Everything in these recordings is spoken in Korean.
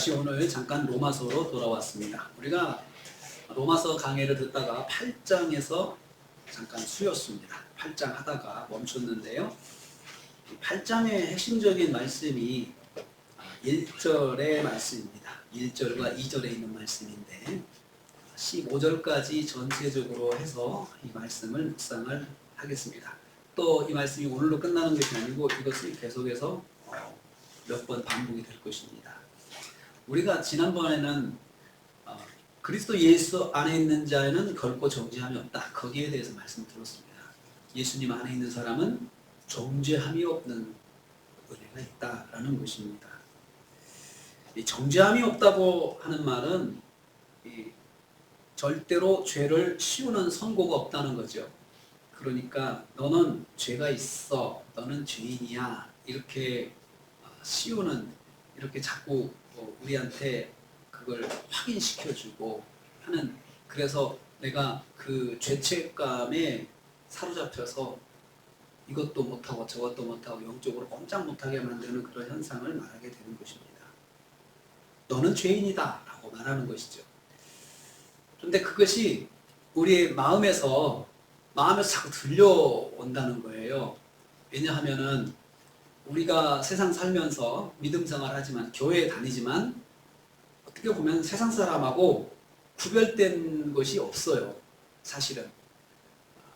다시 오늘 잠깐 로마서로 돌아왔습니다. 우리가 로마서 강의를 듣다가 8장에서 잠깐 쉬었습니다. 8장 하다가 멈췄는데요. 8장의 핵심적인 말씀이 1절의 말씀입니다. 1절과 2절에 있는 말씀인데 15절까지 전체적으로 해서 이 말씀을 묵상을 하겠습니다. 또 이 말씀이 오늘로 끝나는 것이 아니고 이것을 계속해서 몇 번 반복이 될 것입니다. 우리가 지난번에는 그리스도 예수 안에 있는 자에는 결코 정죄함이 없다. 거기에 대해서 말씀을 들었습니다. 예수님 안에 있는 사람은 정죄함이 없는 은혜가 있다라는 것입니다. 이 정죄함이 없다고 하는 말은 절대로 죄를 씌우는 선고가 없다는 거죠. 그러니까 너는 죄가 있어, 너는 죄인이야 이렇게 씌우는, 이렇게 자꾸 우리한테 그걸 확인시켜주고 하는, 그래서 내가 그 죄책감에 사로잡혀서 이것도 못하고 저것도 못하고 영적으로 꼼짝 못하게 만드는 그런 현상을 말하게 되는 것입니다. 너는 죄인이다 라고 말하는 것이죠. 그런데 그것이 우리의 마음에서 자꾸 들려온다는 거예요. 왜냐하면은 우리가 세상 살면서 믿음 생활하지만, 교회에 다니지만 어떻게 보면 세상 사람하고 구별된 것이 없어요. 사실은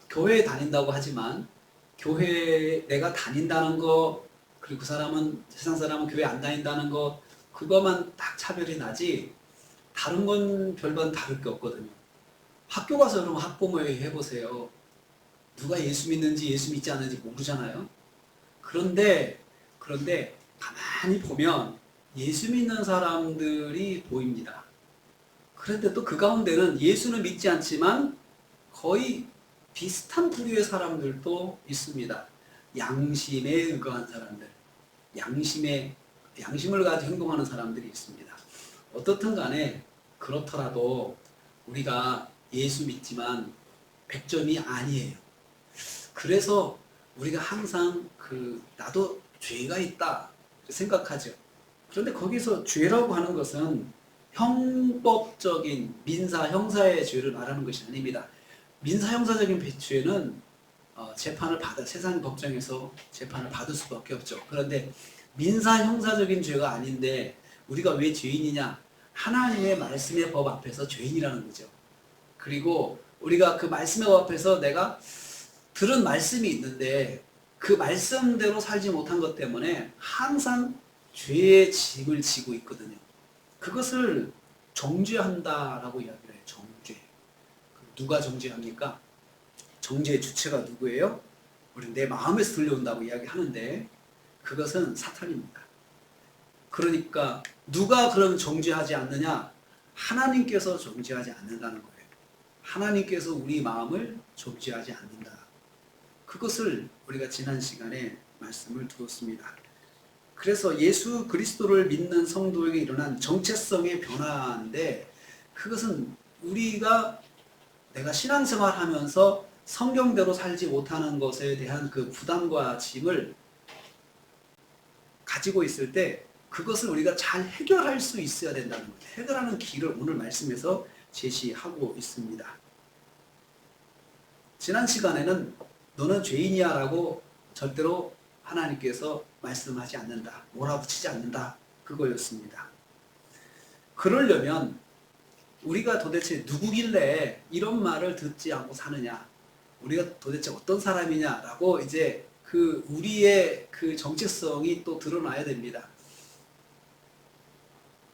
교회에 다닌다고 하지만 교회에 내가 다닌다는 거, 그리고 그 사람은, 세상 사람은 교회 안 다닌다는 거, 그것만 딱 차별이 나지 다른 건 별반 다를 게 없거든요. 학교 가서 여러분 학부모회의 해보세요. 누가 예수 믿는지 예수 믿지 않는지 모르잖아요. 그런데 가만히 보면 예수 믿는 사람들이 보입니다. 그런데 또 그 가운데는 예수는 믿지 않지만 거의 비슷한 부류의 사람들도 있습니다. 양심에 의거한 사람들, 양심을 가지고 행동하는 사람들이 있습니다. 어떻든 간에 그렇더라도 우리가 예수 믿지만 100점이 아니에요. 그래서 우리가 항상 나도 죄가 있다 생각하죠. 그런데 거기서 죄라고 하는 것은 형법적인 민사, 형사의 죄를 말하는 것이 아닙니다. 민사, 형사적인 죄는 세상 법정에서 재판을 받을 수밖에 없죠. 그런데 민사, 형사적인 죄가 아닌데 우리가 왜 죄인이냐? 하나님의 말씀의 법 앞에서 죄인이라는 거죠. 그리고 우리가 그 말씀의 법 앞에서 내가 들은 말씀이 있는데 그 말씀대로 살지 못한 것 때문에 항상 죄의 짐을 지고 있거든요. 그것을 정죄한다라고 이야기를 해요. 정죄. 누가 정죄합니까? 정죄의 주체가 누구예요? 우리 내 마음에서 들려온다고 이야기하는데 그것은 사탄입니다. 그러니까 누가 그럼 정죄하지 않느냐? 하나님께서 정죄하지 않는다는 거예요. 하나님께서 우리 마음을 정죄하지 않는다. 그것을 우리가 지난 시간에 말씀을 들었습니다. 그래서 예수 그리스도를 믿는 성도에게 일어난 정체성의 변화인데, 그것은 내가 신앙생활 하면서 성경대로 살지 못하는 것에 대한 그 부담과 짐을 가지고 있을 때 그것을 우리가 잘 해결할 수 있어야 된다는 거예요. 해결하는 길을 오늘 말씀에서 제시하고 있습니다. 지난 시간에는 너는 죄인이야 라고 절대로 하나님께서 말씀하지 않는다, 몰아붙이지 않는다, 그거였습니다. 그러려면 우리가 도대체 누구길래 이런 말을 듣지 않고 사느냐, 우리가 도대체 어떤 사람이냐라고 이제 우리의 그 정체성이 또 드러나야 됩니다.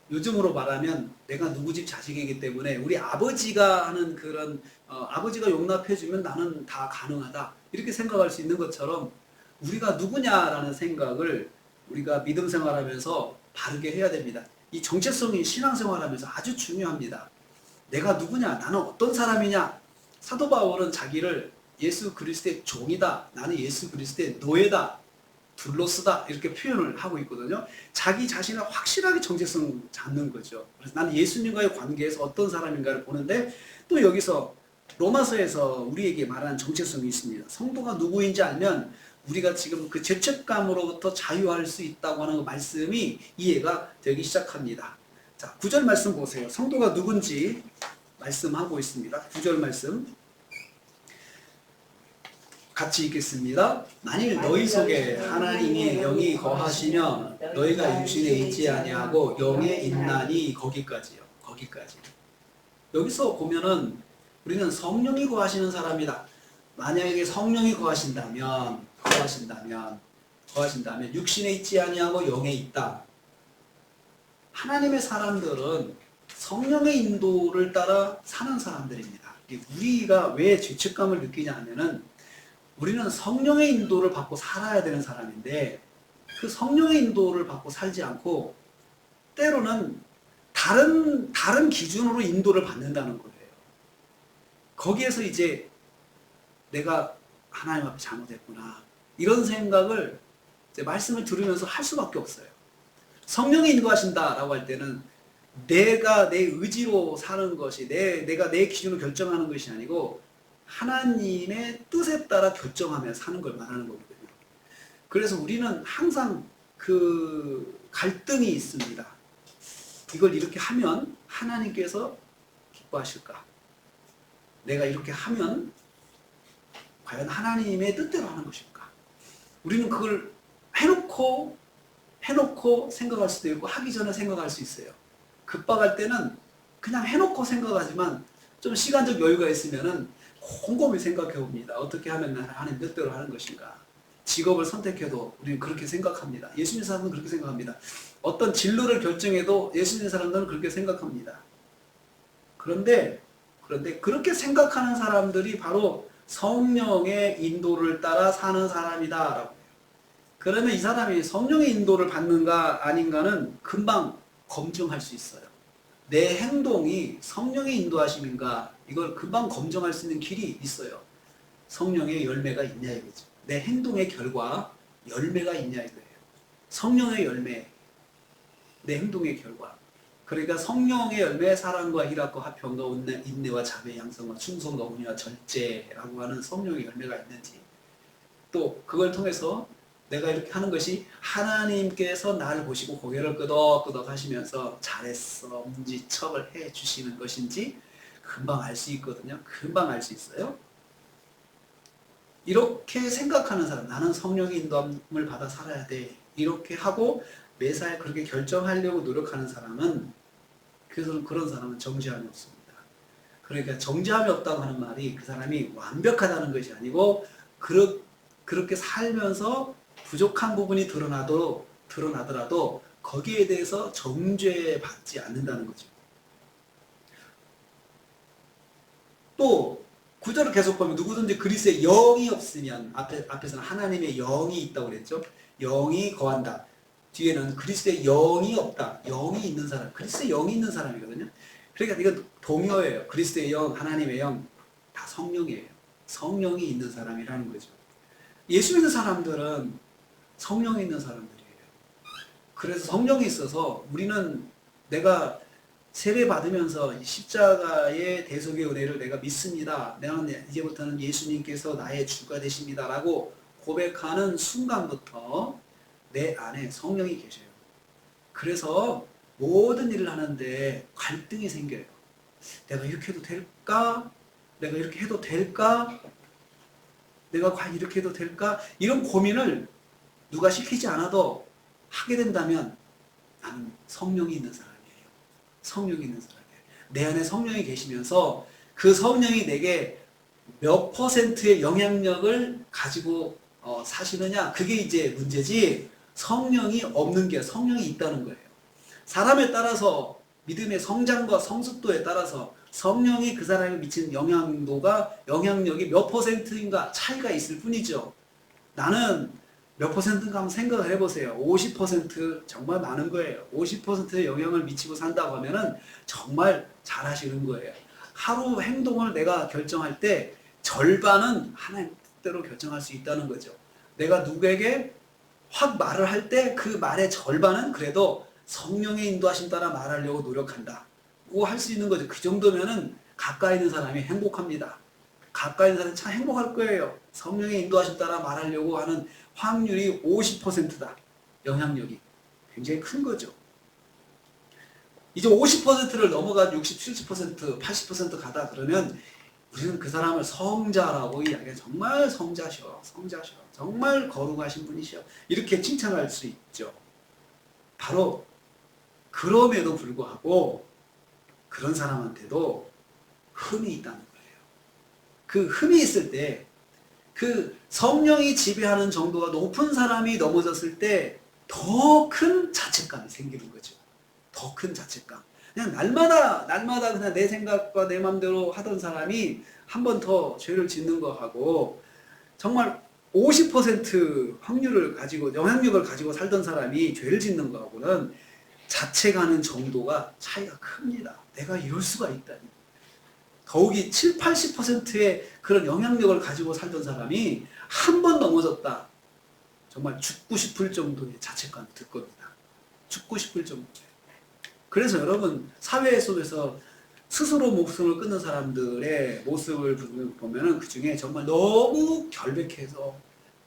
요즘으로 말하면 내가 누구 집 자식이기 때문에 우리 아버지가 하는 그런 아버지가 용납해주면 나는 다 가능하다 이렇게 생각할 수 있는 것처럼 우리가 누구냐라는 생각을 우리가 믿음 생활하면서 바르게 해야 됩니다. 이 정체성이 신앙생활하면서 아주 중요합니다. 내가 누구냐, 나는 어떤 사람이냐. 사도 바울은 자기를 예수 그리스도의 종이다, 나는 예수 그리스도의 노예다, 둘로스다 이렇게 표현을 하고 있거든요. 자기 자신을 확실하게 정체성 잡는 거죠. 그래서 나는 예수님과의 관계에서 어떤 사람인가를 보는데, 또 여기서 로마서에서 우리에게 말하는 정체성이 있습니다. 성도가 누구인지 알면 우리가 지금 그 죄책감으로부터 자유할 수 있다고 하는 그 말씀이 이해가 되기 시작합니다. 자, 9절 말씀 보세요. 성도가 누군지 말씀하고 있습니다. 9절 말씀 같이 읽겠습니다. 만일 너희 속에 하나님의 영이 거하시면 너희가 육신에 있지 아니하고 영에 있나니. 거기까지요. 거기까지. 여기서 보면은 우리는 성령이 거하시는 사람이다. 만약에 성령이 거하신다면 육신에 있지 아니하고 영에 있다. 하나님의 사람들은 성령의 인도를 따라 사는 사람들입니다. 우리가 왜 죄책감을 느끼냐 하면은 우리는 성령의 인도를 받고 살아야 되는 사람인데 그 성령의 인도를 받고 살지 않고 때로는 다른 기준으로 인도를 받는다는 거예요. 거기에서 이제 내가 하나님 앞에 잘못했구나 이런 생각을 이제 말씀을 들으면서 할 수밖에 없어요. 성령이 인도하신다라고 할 때는 내가 내 의지로 사는 것이 내가 내 기준으로 결정하는 것이 아니고 하나님의 뜻에 따라 결정하며 사는 걸 말하는 거거든요. 그래서 우리는 항상 그 갈등이 있습니다. 이걸 이렇게 하면 하나님께서 기뻐하실까? 내가 이렇게 하면 과연 하나님의 뜻대로 하는 것일까? 우리는 그걸 해놓고 생각할 수도 있고 하기 전에 생각할 수 있어요. 급박할 때는 그냥 해놓고 생각하지만 좀 시간적 여유가 있으면은 곰곰이 생각해 봅니다. 어떻게 하면 하나님 뜻대로 하는 것인가? 직업을 선택해도 우리는 그렇게 생각합니다. 예수 믿는 사람들은 그렇게 생각합니다. 어떤 진로를 결정해도 예수 믿는 사람들은 그렇게 생각합니다. 그런데 그렇게 생각하는 사람들이 바로 성령의 인도를 따라 사는 사람이다라고 해요. 그러면 이 사람이 성령의 인도를 받는가 아닌가는 금방 검증할 수 있어요. 내 행동이 성령의 인도하심인가 이걸 금방 검증할 수 있는 길이 있어요. 성령의 열매가 있냐 이거죠. 내 행동의 결과 열매가 있냐 이거예요. 성령의 열매, 내 행동의 결과. 그러니까 성령의 열매, 사랑과 희락과 화평과 인내와 자비, 양성과 충성과 온유와 절제라고 하는 성령의 열매가 있는지, 또 그걸 통해서 내가 이렇게 하는 것이 하나님께서 나를 보시고 고개를 끄덕끄덕 하시면서 잘했어, 엄지척을 해 주시는 것인지 금방 알 수 있거든요. 금방 알 수 있어요. 이렇게 생각하는 사람, 나는 성령의 인도함을 받아 살아야 돼, 이렇게 하고 매사에 그렇게 결정하려고 노력하는 사람은, 그런 사람은 정죄함이 없습니다. 그러니까 정죄함이 없다고 하는 말이 그 사람이 완벽하다는 것이 아니고 그렇게 살면서 부족한 부분이 드러나더라도 거기에 대해서 정죄받지 않는다는 거죠. 또 구절을 계속 보면 누구든지 그리스도의 영이 없으면, 앞에서는 하나님의 영이 있다고 그랬죠. 영이 거한다. 뒤에는 그리스도의 영이 없다. 영이 있는 사람, 그리스도의 영이 있는 사람이거든요. 그러니까 이건 동요예요. 그리스도의 영, 하나님의 영, 다 성령이에요. 성령이 있는 사람이라는 거죠. 예수 믿는 사람들은 성령이 있는 사람들이에요. 그래서 성령이 있어서 우리는 내가 세례 받으면서 십자가의 대속의 은혜를 내가 믿습니다. 나는 이제부터는 예수님께서 나의 주가 되십니다 라고 고백하는 순간부터 내 안에 성령이 계셔요. 그래서 모든 일을 하는데 갈등이 생겨요. 내가 이렇게 해도 될까? 내가 이렇게 해도 될까? 내가 과연 이렇게 해도 될까? 이런 고민을 누가 시키지 않아도 하게 된다면 나는 성령이 있는 사람이에요. 성령이 있는 사람이에요. 내 안에 성령이 계시면서 그 성령이 내게 몇 퍼센트의 영향력을 가지고 사시느냐, 그게 이제 문제지, 성령이 없는 게, 성령이 있다는 거예요. 사람에 따라서 믿음의 성장과 성숙도에 따라서 성령이 그 사람에 미치는 영향력이 몇 퍼센트인가 차이가 있을 뿐이죠. 나는 몇 퍼센트인가 한번 생각을 해보세요. 50% 정말 많은 거예요. 50%의 영향을 미치고 산다고 하면은 정말 잘하시는 거예요. 하루 행동을 내가 결정할 때 절반은 하나님 뜻대로 결정할 수 있다는 거죠. 내가 누구에게 확 말을 할 때 그 말의 절반은 그래도 성령의 인도하심 따라 말하려고 노력한다. 그거 할 수 있는 거죠. 그 정도면은 가까이 있는 사람이 행복합니다. 가까이 있는 사람이 참 행복할 거예요. 성령의 인도하심 따라 말하려고 하는 확률이 50%다. 영향력이 굉장히 큰 거죠. 이제 50%를 넘어가 60, 70%, 80% 가다 그러면 우리는 그 사람을 성자라고 이야기해. 정말 성자셔, 성자셔, 정말 거룩하신 분이셔. 이렇게 칭찬할 수 있죠. 바로 그럼에도 불구하고 그런 사람한테도 흠이 있다는 거예요. 그 흠이 있을 때, 그 성령이 지배하는 정도가 높은 사람이 넘어졌을 때 더 큰 자책감이 생기는 거죠. 더 큰 자책감. 그냥 날마다 그냥 내 생각과 내 마음대로 하던 사람이 한 번 더 죄를 짓는 거하고 정말 50% 확률을 가지고 영향력을 가지고 살던 사람이 죄를 짓는 거하고는 자책하는 정도가 차이가 큽니다. 내가 이럴 수가 있다니. 더욱이 7, 80%의 그런 영향력을 가지고 살던 사람이 한 번 넘어졌다. 정말 죽고 싶을 정도의 자책감이 들 겁니다. 죽고 싶을 정도. 그래서 여러분 사회 속에서 스스로 목숨을 끊는 사람들의 모습을 보면은 그 중에 정말 너무 결백해서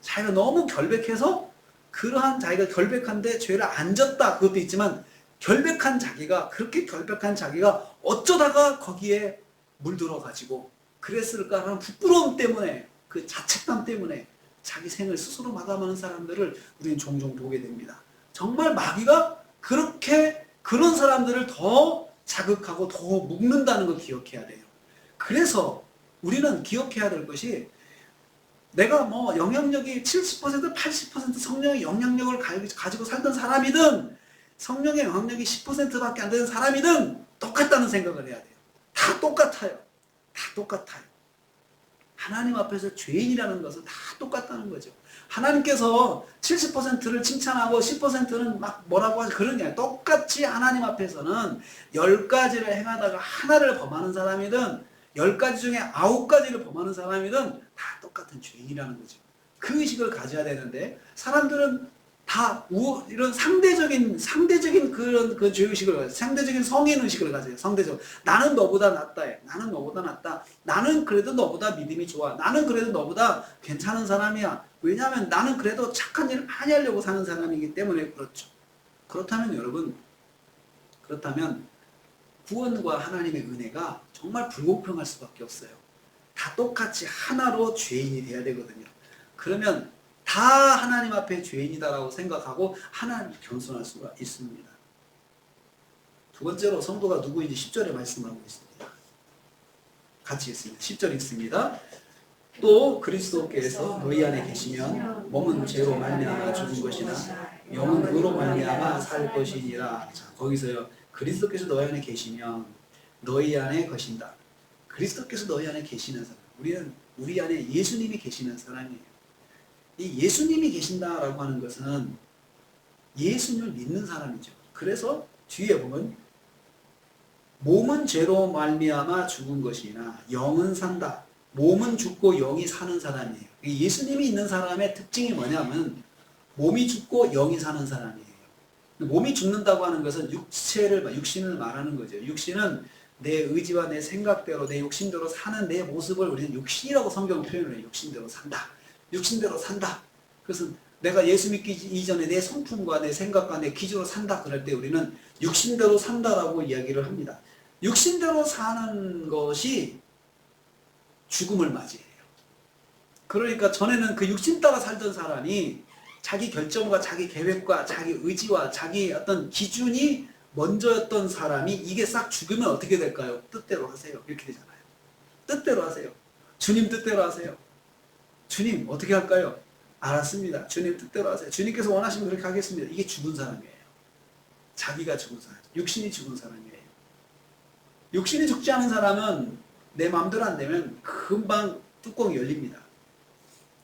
자기가 너무 결백해서 그러한 자기가 결백한데 죄를 안 졌다 그것도 있지만 결백한 자기가 그렇게 결백한 자기가 어쩌다가 거기에 물들어 가지고 그랬을까 하는 부끄러움 때문에 그 자책감 때문에 자기 생을 스스로 마감하는 사람들을 우리는 종종 보게 됩니다. 정말 마귀가 그렇게 그런 사람들을 더 자극하고 더 묶는다는 걸 기억해야 돼요. 그래서 우리는 기억해야 될 것이 내가 뭐 영향력이 70%, 80% 성령의 영향력을 가지고 살던 사람이든 성령의 영향력이 10%밖에 안 되는 사람이든 똑같다는 생각을 해야 돼요. 다 똑같아요. 다 똑같아요. 하나님 앞에서 죄인이라는 것은 다 똑같다는 거죠. 하나님께서 70%를 칭찬하고 10%는 막 뭐라고 하지 그런 게 아니라 똑같이 하나님 앞에서는 10가지를 행하다가 하나를 범하는 사람이든 10가지 중에 9가지를 범하는 사람이든 다 똑같은 죄인이라는 거죠. 그 의식을 가져야 되는데 사람들은 다 이런 상대적인 그런 그 죄의식을 가져요. 상대적인 성인의식을 가져요. 상대적. 나는 너보다 낫다 해. 나는 너보다 낫다. 나는 그래도 너보다 믿음이 좋아. 나는 그래도 너보다 괜찮은 사람이야. 왜냐하면 나는 그래도 착한 일을 많이 하려고 사는 사람이기 때문에 그렇죠. 그렇다면 여러분, 그렇다면 구원과 하나님의 은혜가 정말 불공평할 수밖에 없어요. 다 똑같이 하나로 죄인이 돼야 되거든요. 그러면 다 하나님 앞에 죄인이다라고 생각하고 하나님을 겸손할 수가 있습니다. 두 번째로 성도가 누구인지 10절에 말씀하고 있습니다. 같이 읽습니다. 10절 읽습니다. 또 그리스도께서 너희 안에 계시면 몸은 죄로 말미암아 죽은 것이나 영은 의로 말미암아 살 것이니라. 자, 거기서요. 그리스도께서 너희 안에 계시면 너희 안에 거신다. 그리스도께서 너희 안에 계시는 사람. 우리는 우리 안에 예수님이 계시는 사람이에요. 이 예수님이 계신다라고 하는 것은 예수님을 믿는 사람이죠. 그래서 뒤에 보면 몸은 죄로 말미암아 죽은 것이나 영은 산다. 몸은 죽고 영이 사는 사람이에요. 예수님이 있는 사람의 특징이 뭐냐면 몸이 죽고 영이 사는 사람이에요. 몸이 죽는다고 하는 것은 육신을 말하는 거죠. 육신은 내 의지와 내 생각대로 내 욕심대로 사는 내 모습을 우리는 육신이라고 성경 표현을 해요. 육신대로 산다. 육신대로 산다. 그것은 내가 예수 믿기 이전에 내 성품과 내 생각과 내 기준으로 산다 그럴 때 우리는 육신대로 산다라고 이야기를 합니다. 육신대로 사는 것이 죽음을 맞이해요. 그러니까 전에는 그 육신 따라 살던 사람이 자기 결정과 자기 계획과 자기 의지와 자기 어떤 기준이 먼저였던 사람이 이게 싹 죽으면 어떻게 될까요? 뜻대로 하세요. 이렇게 되잖아요. 뜻대로 하세요. 주님 뜻대로 하세요. 주님 어떻게 할까요? 알았습니다. 주님 뜻대로 하세요. 주님께서 원하시면 그렇게 하겠습니다. 이게 죽은 사람이에요. 자기가 죽은 사람. 육신이 죽은 사람이에요. 육신이 죽지 않은 사람은 내 마음대로 안 되면 금방 뚜껑이 열립니다.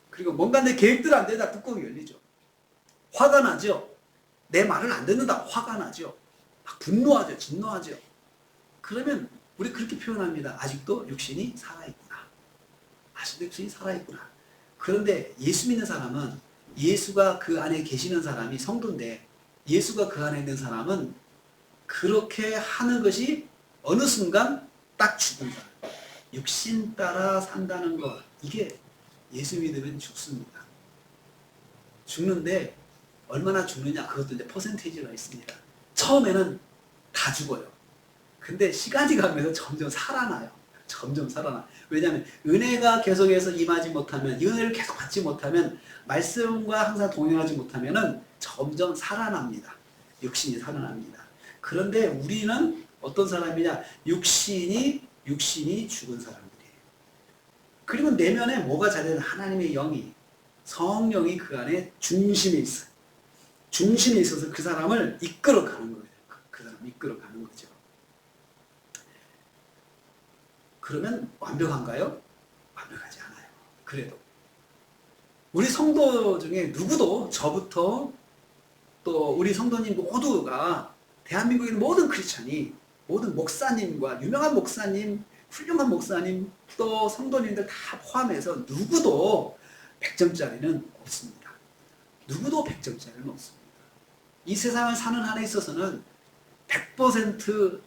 그리고 뭔가 내 계획대로 안 되다 뚜껑이 열리죠. 화가 나죠. 내 말을 안 듣는다. 화가 나죠. 막 분노하죠. 진노하죠. 그러면 우리 그렇게 표현합니다. 아직도 육신이 살아있구나. 아직도 육신이 살아있구나. 그런데 예수 믿는 사람은 예수가 그 안에 계시는 사람이 성도인데 예수가 그 안에 있는 사람은 그렇게 하는 것이 어느 순간 딱 죽은 사람. 육신 따라 산다는 것. 이게 예수 믿으면 죽습니다. 죽는데 얼마나 죽느냐 그것도 이제 퍼센테이지가 있습니다. 처음에는 다 죽어요. 근데 시간이 가면서 점점 살아나요. 점점 살아나. 왜냐하면 은혜가 계속해서 임하지 못하면, 은혜를 계속 받지 못하면, 말씀과 항상 동행하지 못하면은 점점 살아납니다. 육신이 살아납니다. 그런데 우리는 어떤 사람이냐? 육신이 죽은 사람들이에요. 그리고 내면에 뭐가 자리는 하나님의 영이, 성령이 그 안에 중심에 있어요. 중심에 있어서 그 사람을 이끌어가는 거예요. 그 사람 이끌어가는 거죠. 그러면 완벽한가요? 완벽하지 않아요. 그래도 우리 성도 중에 누구도, 저부터 또 우리 성도님 모두가, 대한민국에 있는 모든 크리스찬이, 모든 목사님과 유명한 목사님, 훌륭한 목사님, 또 성도님들 다 포함해서 누구도 100점짜리는 없습니다. 누구도 100점짜리는 없습니다. 이 세상을 사는 한에 있어서는 100%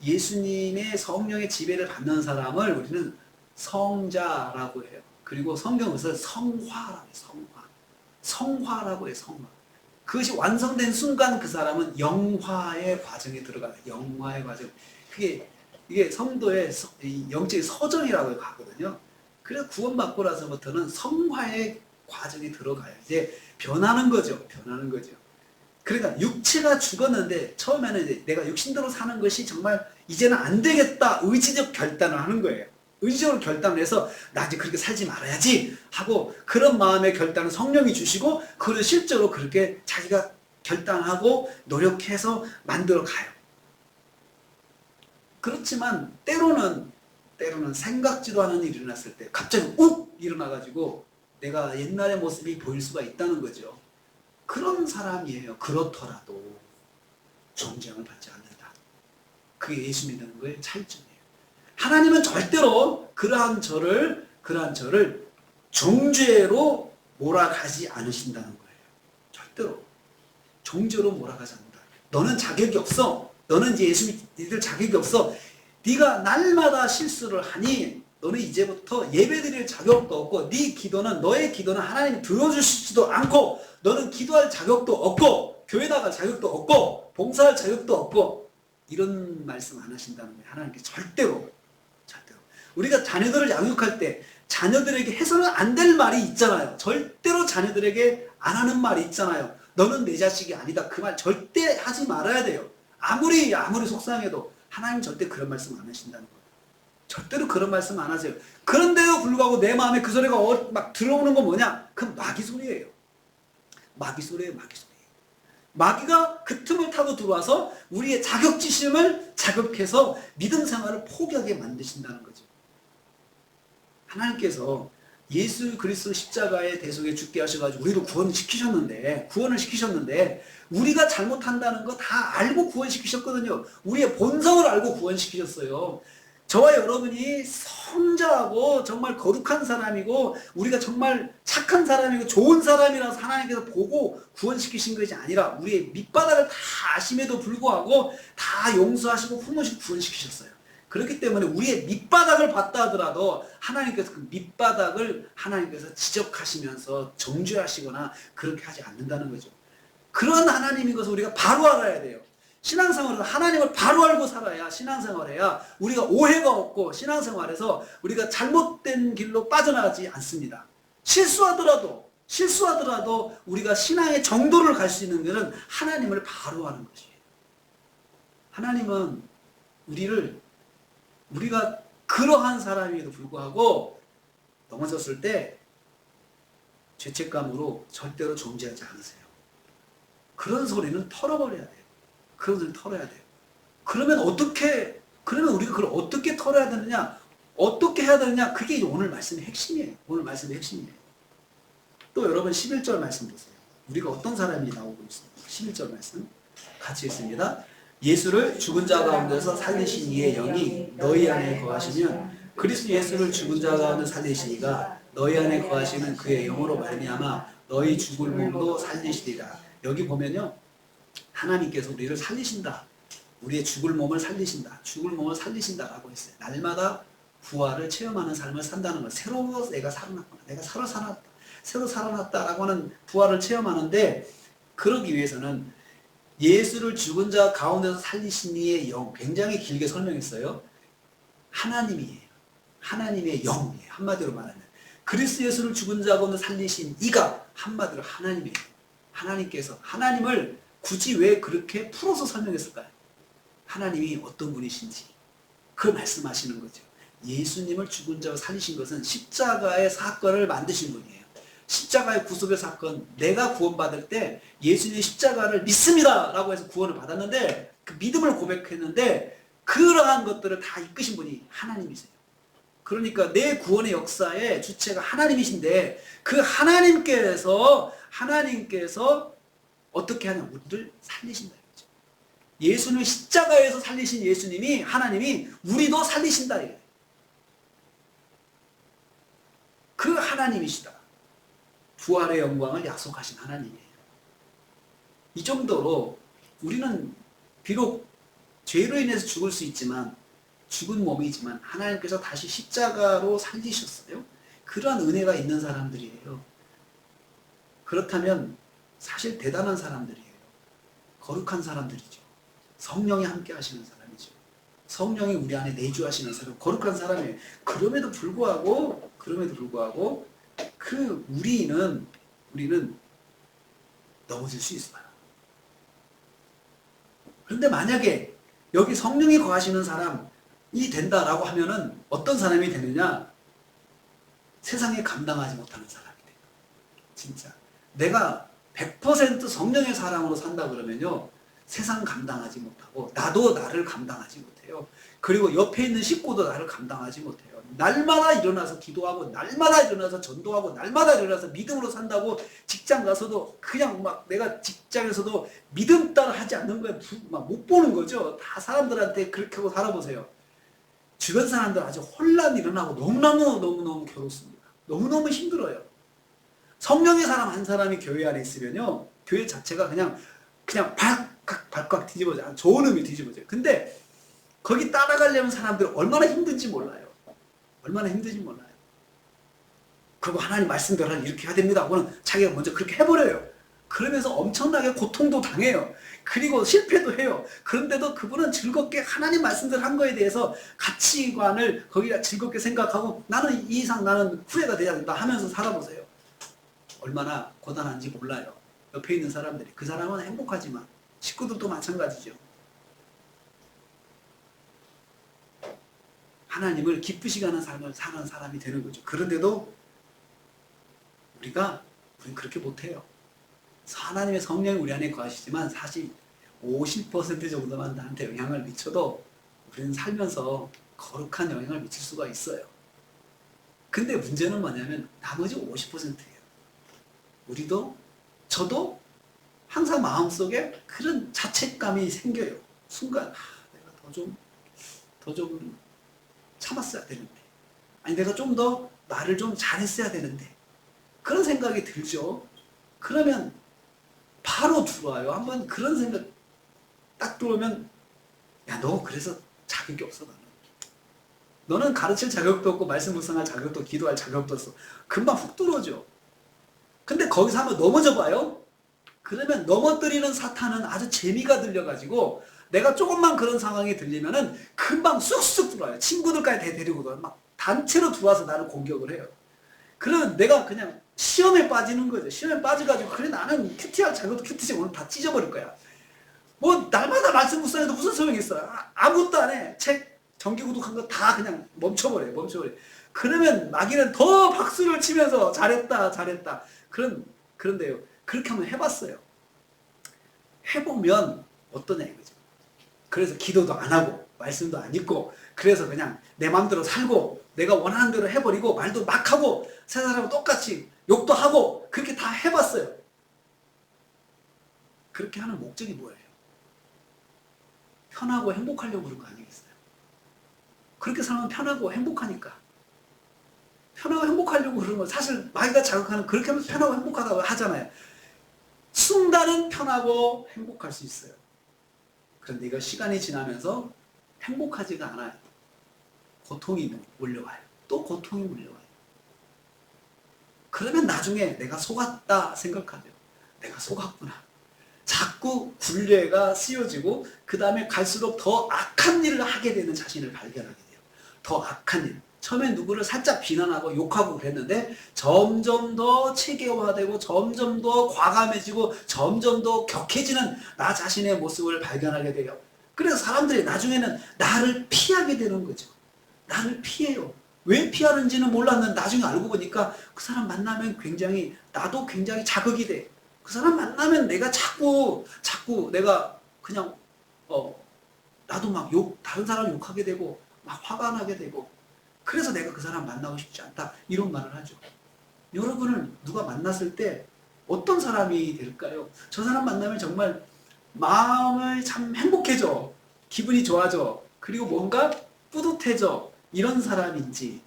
예수님의 성령의 지배를 받는 사람을 우리는 성자라고 해요. 그리고 성경에서 성화라고 해요. 성화라고 해요. 성화. 그것이 완성된 순간 그 사람은 영화의 과정에 들어가요. 영화의 과정. 이게 성도의 영적인 서정이라고 하거든요. 그래서 구원받고 나서부터는 성화의 과정에 들어가요. 이제 변하는 거죠. 변하는 거죠. 그러니까 육체가 죽었는데 처음에는 이제 내가 육신대로 사는 것이 정말 이제는 안 되겠다, 의지적 결단을 하는 거예요. 의지적으로 결단을 해서 나 이제 그렇게 살지 말아야지 하고, 그런 마음의 결단을 성령이 주시고, 그를 실제로 그렇게 자기가 결단하고 노력해서 만들어 가요. 그렇지만 때로는 생각지도 않은 일이 일어났을 때 갑자기 욱 일어나가지고 내가 옛날의 모습이 보일 수가 있다는 거죠. 그런 사람이에요. 그렇더라도 존재함을 받지 않는다. 그게 예수 믿는 거의 차이점이에요. 하나님은 절대로 그러한 저를 정죄로 몰아가지 않으신다는 거예요. 절대로 정죄로 몰아가지 않는다. 너는 자격이 없어. 너는 이제 예수 믿을 자격이 없어. 네가 날마다 실수를 하니 너는 이제부터 예배드릴 자격도 없고, 너의 기도는 하나님이 들어주시지도 않고, 너는 기도할 자격도 없고, 교회 나갈 자격도 없고, 봉사할 자격도 없고, 이런 말씀 안 하신다는 거예요. 하나님께서 절대로. 우리가 자녀들을 양육할 때 자녀들에게 해서는 안 될 말이 있잖아요. 절대로 자녀들에게 안 하는 말이 있잖아요. 너는 내 자식이 아니다. 그 말 절대 하지 말아야 돼요. 아무리 속상해도 하나님 절대 그런 말씀 안 하신다는 거예요. 절대로 그런 말씀 안 하세요. 그런데도 불구하고 내 마음에 그 소리가 막 들어오는 건 뭐냐? 그건 마귀 소리예요. 마귀 소리예요. 마귀가 그 틈을 타고 들어와서 우리의 자격지심을 자극해서 믿음 생활을 포기하게 만드신다는 거죠. 하나님께서 예수 그리스도 십자가의 대속에 죽게 하셔가지고 우리를 구원을 시키셨는데 우리가 잘못한다는 거 다 알고 구원시키셨거든요. 우리의 본성을 알고 구원시키셨어요. 저와 여러분이 성자하고 정말 거룩한 사람이고 우리가 정말 착한 사람이고 좋은 사람이라서 하나님께서 보고 구원시키신 것이 아니라 우리의 밑바닥을 다 아심에도 불구하고 다 용서하시고 품으시고 구원시키셨어요. 그렇기 때문에 우리의 밑바닥을 봤다 하더라도 하나님께서 그 밑바닥을 하나님께서 지적하시면서 정죄하시거나 그렇게 하지 않는다는 거죠. 그런 하나님인 것을 우리가 바로 알아야 돼요. 신앙생활에서 하나님을 바로 알고 살아야 신앙생활해야 우리가 오해가 없고 신앙생활에서 우리가 잘못된 길로 빠져나가지 않습니다. 실수하더라도 우리가 신앙의 정도를 갈 수 있는 것은 하나님을 바로 아는 것이에요. 하나님은 우리가 그러한 사람임에도 불구하고 넘어졌을 때 죄책감으로 절대로 존재하지 않으세요. 그런 소리는 털어버려야 돼요. 그런 소리는 털어야 돼요. 그러면 우리가 그걸 어떻게 털어야 되느냐? 어떻게 해야 되느냐? 그게 오늘 말씀의 핵심이에요. 또 여러분 11절 말씀 보세요. 우리가 어떤 사람이 나오고 있습니다. 11절 말씀 같이 읽습니다. 예수를 죽은 자 가운데서 살리신 이의 영이 너희 안에 거하시면 그리스도 예수를 죽은 자 가운데 살리시니가 너희 안에 거하시는 그의 영으로 말미암아 너희 죽을 몸도 살리시리라. 여기 보면요, 하나님께서 우리를 살리신다. 우리의 죽을 몸을 살리신다라고 했어요. 날마다 부활을 체험하는 삶을 산다는 것. 새로 내가 살아났구나. 내가 새로 살아났다라고 하는 부활을 체험하는데, 그러기 위해서는 예수를 죽은 자 가운데서 살리신 이의 영, 굉장히 길게 설명했어요. 하나님이에요. 하나님의 영이에요. 한마디로 말하면 그리스도 예수를 죽은 자 가운데 살리신 이가 한마디로 하나님이에요. 하나님께서 하나님을 굳이 왜 그렇게 풀어서 설명했을까요? 하나님이 어떤 분이신지 그걸 말씀하시는 거죠. 예수님을 죽은 자로 살리신 것은 십자가의 사건을 만드신 분이에요. 십자가의 구속의 사건, 내가 구원받을 때 예수님의 십자가를 믿습니다 라고 해서 구원을 받았는데 그 믿음을 고백했는데 그러한 것들을 다 이끄신 분이 하나님이세요. 그러니까 내 구원의 역사의 주체가 하나님이신데 그 하나님께서 어떻게 하냐, 우리를 살리신다 이거죠. 예수님을 십자가에서 살리신 예수님이, 하나님이 우리도 살리신다 이거예요. 그 하나님이시다. 부활의 영광을 약속하신 하나님이에요. 이 정도로 우리는 비록 죄로 인해서 죽을 수 있지만, 죽은 몸이지만 하나님께서 다시 십자가로 살리셨어요. 그러한 은혜가 있는 사람들이에요. 그렇다면 사실 대단한 사람들이에요. 거룩한 사람들이죠. 성령이 함께 하시는 사람이죠. 성령이 우리 안에 내주하시는 사람, 거룩한 사람이에요. 그럼에도 불구하고 그 우리는 넘어질 수 있어요. 그런데 만약에 여기 성령이 거하시는 사람이 된다라고 하면은 어떤 사람이 되느냐? 세상에 감당하지 못하는 사람이 돼요. 진짜. 내가 100% 성령의 사랑으로 산다 그러면요, 세상 감당하지 못하고 나도 나를 감당하지 못해요. 그리고 옆에 있는 식구도 나를 감당하지 못해요. 날마다 일어나서 기도하고 날마다 일어나서 전도하고 날마다 일어나서 믿음으로 산다고 직장 가서도 그냥 막 내가 직장에서도 믿음 따라 하지 않는 거예요. 막 못 보는 거죠. 다 사람들한테 그렇게 하고 살아보세요. 주변 사람들 아주 혼란이 일어나고 너무너무 괴롭습니다. 너무너무 힘들어요. 성령의 사람 한 사람이 교회 안에 있으면요, 교회 자체가 그냥 발칵 뒤집어져요. 좋은 의미 뒤집어져요. 근데 거기 따라가려면 사람들이 얼마나 힘든지 몰라요. 그리고 하나님 말씀대로 이렇게 해야 됩니다 하고는 자기가 먼저 그렇게 해버려요. 그러면서 엄청나게 고통도 당해요. 그리고 실패도 해요. 그런데도 그분은 즐겁게 하나님 말씀대로 한 거에 대해서 가치관을 거기가 즐겁게 생각하고 나는 이 이상 나는 후회가 되지 않는다 하면서 살아보세요. 얼마나 고단한지 몰라요. 옆에 있는 사람들이. 그 사람은 행복하지만 식구들도 마찬가지죠. 하나님을 기쁘시게 하는 삶을 사는 사람이 되는 거죠. 그런데도 우리는 그렇게 못해요. 하나님의 성령이 우리 안에 거하시지만 사실 50% 정도만 나한테 영향을 미쳐도 우리는 살면서 거룩한 영향을 미칠 수가 있어요. 근데 문제는 뭐냐면 나머지 50%예요. 저도 항상 마음속에 그런 자책감이 생겨요. 순간 내가 더 좀 참았어야 되는데, 아니 내가 좀 더 말을 좀 잘했어야 되는데, 그런 생각이 들죠. 그러면 바로 들어와요. 한번 그런 생각 딱 들어오면, 야, 너 그래서 자격이 없어. 너는 가르칠 자격도 없고 말씀 묵상할 자격도, 기도할 자격도 없어. 금방 훅 들어오죠. 근데 거기서 한번 넘어져 봐요. 그러면 넘어뜨리는 사탄은 아주 재미가 들려가지고 내가 조금만 그런 상황이 들리면은 금방 쑥쑥 들어와요. 친구들까지 데리고 막 단체로 들어와서 나를 공격을 해요. 그러면 내가 그냥 시험에 빠지는 거죠. 시험에 빠져가지고 그래 나는 큐티할 자격도 큐티지 오늘 다 찢어버릴 거야. 뭐 날마다 말씀 묵상해도 무슨 소용이 있어요. 아무것도 안 해. 책 정기 구독한 거 다 그냥 멈춰버려요. 그러면 마귀는 더 박수를 치면서 잘했다. 그런데요, 그렇게 한번 해봤어요. 해보면 어떠냐 이거죠. 그래서 기도도 안 하고 말씀도 안 읽고 그래서 그냥 내 마음대로 살고 내가 원하는 대로 해버리고 말도 막 하고 세 사람하고 똑같이 욕도 하고 그렇게 다 해봤어요. 그렇게 하는 목적이 뭐예요? 편하고 행복하려고 그런 거 아니겠어요? 그렇게 살면 편하고 행복하니까. 편하고 행복하려고 그러는 거 사실 마귀가 자극하는, 그렇게 하면 편하고 행복하다고 하잖아요. 순간은 편하고 행복할 수 있어요. 그런데 이거 시간이 지나면서 행복하지가 않아요. 고통이 몰려와요. 또 고통이 몰려와요. 그러면 나중에 내가 속았다 생각하죠. 내가 속았구나. 자꾸 굴레가 씌워지고 그 다음에 갈수록 더 악한 일을 하게 되는 자신을 발견하게 돼요. 더 악한 일. 처음에 누구를 살짝 비난하고 욕하고 그랬는데 점점 더 체계화되고 점점 더 과감해지고 점점 더 격해지는 나 자신의 모습을 발견하게 돼요. 그래서 사람들이 나중에는 나를 피하게 되는 거죠. 나를 피해요. 왜 피하는지는 몰랐는데 나중에 알고 보니까 그 사람 만나면 나도 굉장히 자극이 돼. 그 사람 만나면 내가 자꾸 내가 그냥 나도 막 다른 사람 욕하게 되고 막 화가 나게 되고, 그래서 내가 그 사람 만나고 싶지 않다 이런 말을 하죠. 여러분은 누가 만났을 때 어떤 사람이 될까요? 저 사람 만나면 정말 마음을 참 행복해져, 기분이 좋아져, 그리고 뭔가 뿌듯해져, 이런 사람인지,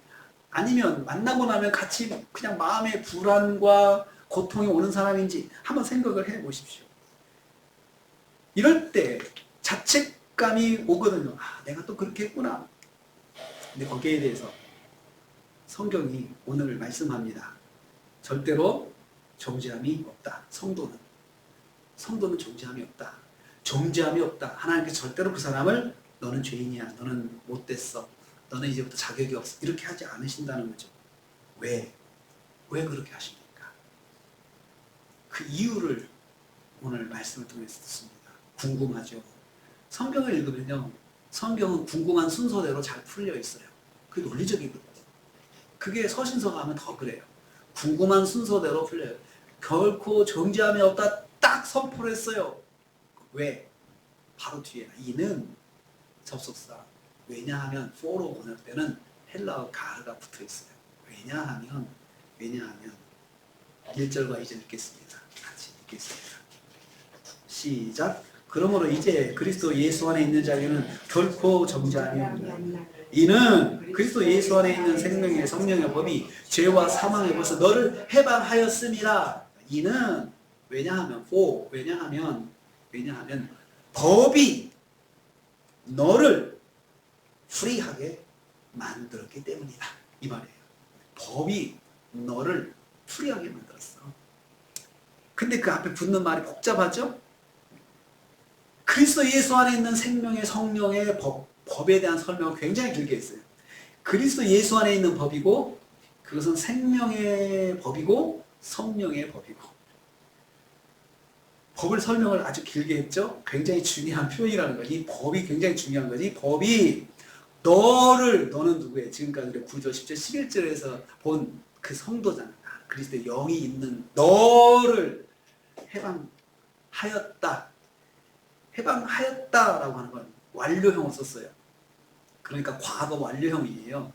아니면 만나고 나면 같이 그냥 마음의 불안과 고통이 오는 사람인지 한번 생각을 해 보십시오. 이럴 때 자책감이 오거든요. 내가 또 그렇게 했구나. 근데 거기에 대해서 성경이 오늘 말씀합니다. 절대로 정죄함이 없다. 성도는 정죄함이 없다. 정죄함이 없다. 하나님께서 절대로 그 사람을 너는 죄인이야, 너는 못됐어, 너는 이제부터 자격이 없어, 이렇게 하지 않으신다는 거죠. 왜 그렇게 하십니까? 그 이유를 오늘 말씀을 통해서 듣습니다. 궁금하죠? 성경을 읽으면요, 성경은 궁금한 순서대로 잘 풀려 있어요. 그게 논리적이거든요. 그게 서신서가 하면 더 그래요. 궁금한 순서대로 풀려요. 결코 정죄함이 없다 딱 선포를 했어요. 왜? 바로 뒤에 이는 접속사. 왜냐하면 for로 번역되는 헬라어 가르가 붙어 있어요. 왜냐하면 1절과 2절 읽겠습니다. 같이 읽겠습니다. 시작. 그러므로 이제 그리스도 예수 안에 있는 자에게는 결코 정죄함이 없느니라. 이는 그리스도 예수 안에 있는 생명의 성령의 법이 죄와 사망의 벌써 너를 해방하였음이라. 이는 왜냐하면 법이 너를 프리하게 만들었기 때문이다, 이 말이에요. 법이 너를 프리하게 만들었어. 근데 그 앞에 붙는 말이 복잡하죠? 그리스도 예수 안에 있는 생명의 성령의 법에 대한 설명을 굉장히 길게 했어요. 그리스도 예수 안에 있는 법이고, 그것은 생명의 법이고 성령의 법이고. 법을 설명을 아주 길게 했죠. 굉장히 중요한 표현이라는 거예요. 이 법이 굉장히 중요한 거지. 이 법이 너는 누구예요? 지금까지 9절, 10절, 11절에서 본 그 성도잖아. 그리스도의 영이 있는 너를 해방하였다라고 하는 건 완료형을 썼어요. 그러니까 과거 완료형이에요.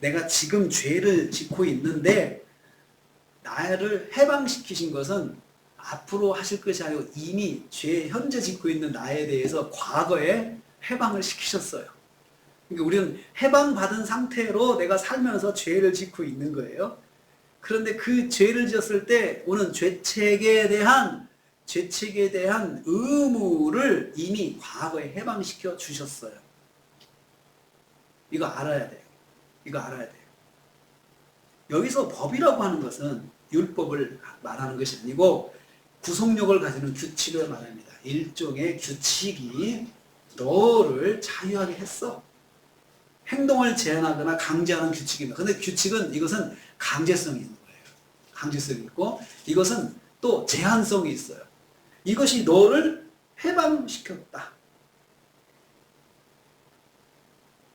내가 지금 죄를 짓고 있는데 나를 해방시키신 것은 앞으로 하실 것이 아니고 이미 현재 짓고 있는 나에 대해서 과거에 해방을 시키셨어요. 그러니까 우리는 해방받은 상태로 내가 살면서 죄를 짓고 있는 거예요. 그런데 그 죄를 지었을 때 오는 죄책에 대한 의무를 이미 과거에 해방시켜 주셨어요. 이거 알아야 돼요. 여기서 법이라고 하는 것은 율법을 말하는 것이 아니고 구속력을 가지는 규칙을 말합니다. 일종의 규칙이 너를 자유하게 했어. 행동을 제한하거나 강제하는 규칙입니다. 그런데 이것은 강제성이 있는 거예요. 강제성이 있고, 이것은 또 제한성이 있어요. 이것이 너를 해방시켰다.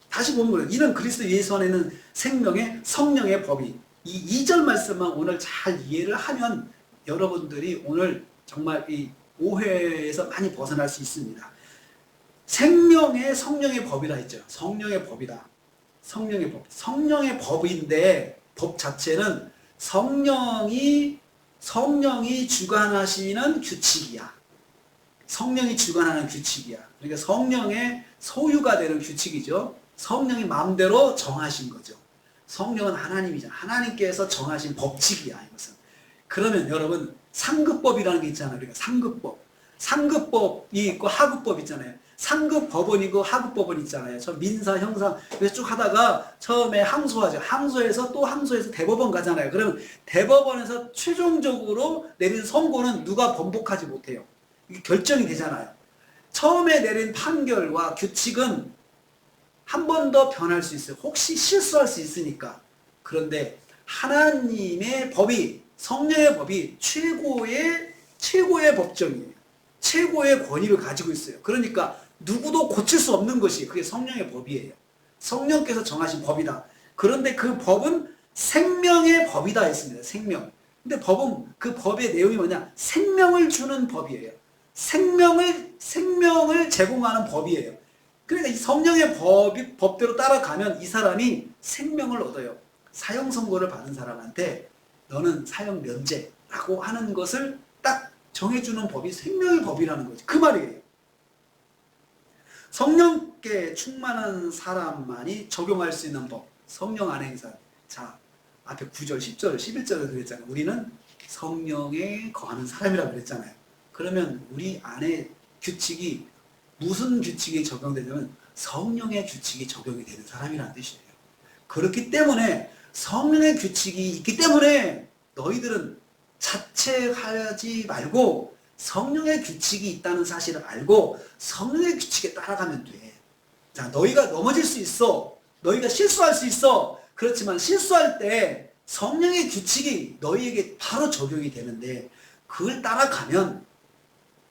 다시 보는 거예요. 이는 그리스도 예수 안에 있는 생명의 성령의 법이. 이 2절 말씀만 오늘 잘 이해를 하면 여러분들이 오늘 정말 이 오해에서 많이 벗어날 수 있습니다. 성령의 법이라 했죠. 성령의 법이다. 성령의 법인데, 법 자체는 성령이 주관하시는 규칙이야. 성령이 주관하는 규칙이야. 그러니까 성령의 소유가 되는 규칙이죠. 성령이 마음대로 정하신 거죠. 성령은 하나님이잖아. 하나님께서 정하신 법칙이야, 이것은. 그러면 여러분, 상급법이라는 게 있잖아요. 그러니까 상급법이 있고 하급법 있잖아요. 상급 법원이고 하급 법원 있잖아요. 저 민사, 형사 그래서 쭉 하다가 처음에 항소하죠. 항소에서 대법원 가잖아요. 그러면 대법원에서 최종적으로 내린 선고는 누가 번복하지 못해요. 이게 결정이 되잖아요. 처음에 내린 판결과 규칙은 한 번 더 변할 수 있어요. 혹시 실수할 수 있으니까. 그런데 하나님의 법이, 성령의 법이 최고의 법정이에요. 최고의 권위를 가지고 있어요. 그러니까 누구도 고칠 수 없는 것이 그게 성령의 법이에요. 성령께서 정하신 법이다. 그런데 그 법은 생명의 법이다 했습니다. 생명. 근데 법은, 그 법의 내용이 뭐냐? 생명을 주는 법이에요. 생명을 제공하는 법이에요. 그러니까 이 성령의 법대로 따라가면 이 사람이 생명을 얻어요. 사형 선고를 받은 사람한테 너는 사형 면제라고 하는 것을 딱 정해주는 법이 생명의 법이라는 거지. 그 말이에요. 성령께 충만한 사람만이 적용할 수 있는 법. 성령 안에 있는 사람. 자, 앞에 9절, 10절, 11절에 그랬잖아요. 우리는 성령에 거하는 사람이라고 그랬잖아요. 그러면 우리 안에 규칙이, 무슨 규칙이 적용되냐면 성령의 규칙이 적용이 되는 사람이라는 뜻이에요. 그렇기 때문에 성령의 규칙이 있기 때문에 너희들은 자책하지 말고 성령의 규칙이 있다는 사실을 알고 성령의 규칙에 따라가면 돼. 자, 너희가 넘어질 수 있어. 너희가 실수할 수 있어. 그렇지만 실수할 때 성령의 규칙이 너희에게 바로 적용이 되는데 그걸 따라가면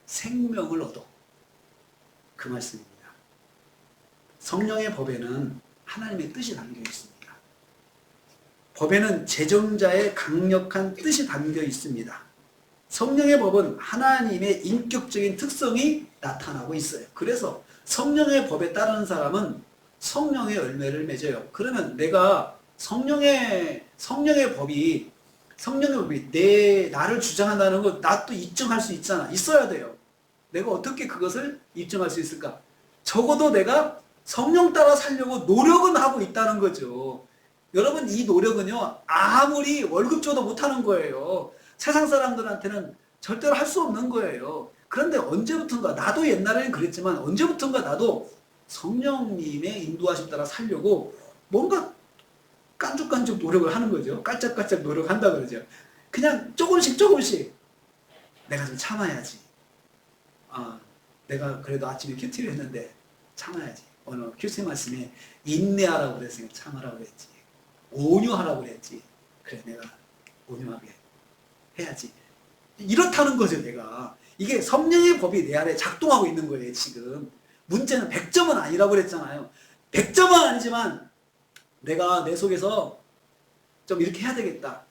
생명을 얻어. 그 말씀입니다. 성령의 법에는 하나님의 뜻이 담겨 있습니다. 법에는 제정자의 강력한 뜻이 담겨 있습니다. 성령의 법은 하나님의 인격적인 특성이 나타나고 있어요. 그래서 성령의 법에 따르는 사람은 성령의 열매를 맺어요. 그러면 내가 성령의 법이 나를 주장한다는 거 나 또 입증할 수 있잖아. 있어야 돼요. 내가 어떻게 그것을 입증할 수 있을까? 적어도 내가 성령 따라 살려고 노력은 하고 있다는 거죠. 여러분, 이 노력은요, 아무리 월급 줘도 못하는 거예요. 세상 사람들한테는 절대로 할 수 없는 거예요. 그런데 언제부턴가, 나도 옛날에는 그랬지만 언제부턴가 나도 성령님의 인도하심 따라 살려고 뭔가 깐죽깐죽 노력을 하는 거죠. 깔짝깔짝 노력한다 그러죠. 그냥 조금씩 내가 좀 참아야지. 내가 그래도 아침에 큐티를 했는데 참아야지. 오늘 큐티 말씀에 인내하라고 그랬으니까 참으라고 그랬지. 온유하라고 그랬지. 그래, 내가 온유하게 해야지. 이렇다는 거죠, 내가. 이게 성령의 법이 내 안에 작동하고 있는 거예요, 지금. 문제는 100점은 아니라고 그랬잖아요. 100점은 아니지만 내가 내 속에서 좀 이렇게 해야 되겠다.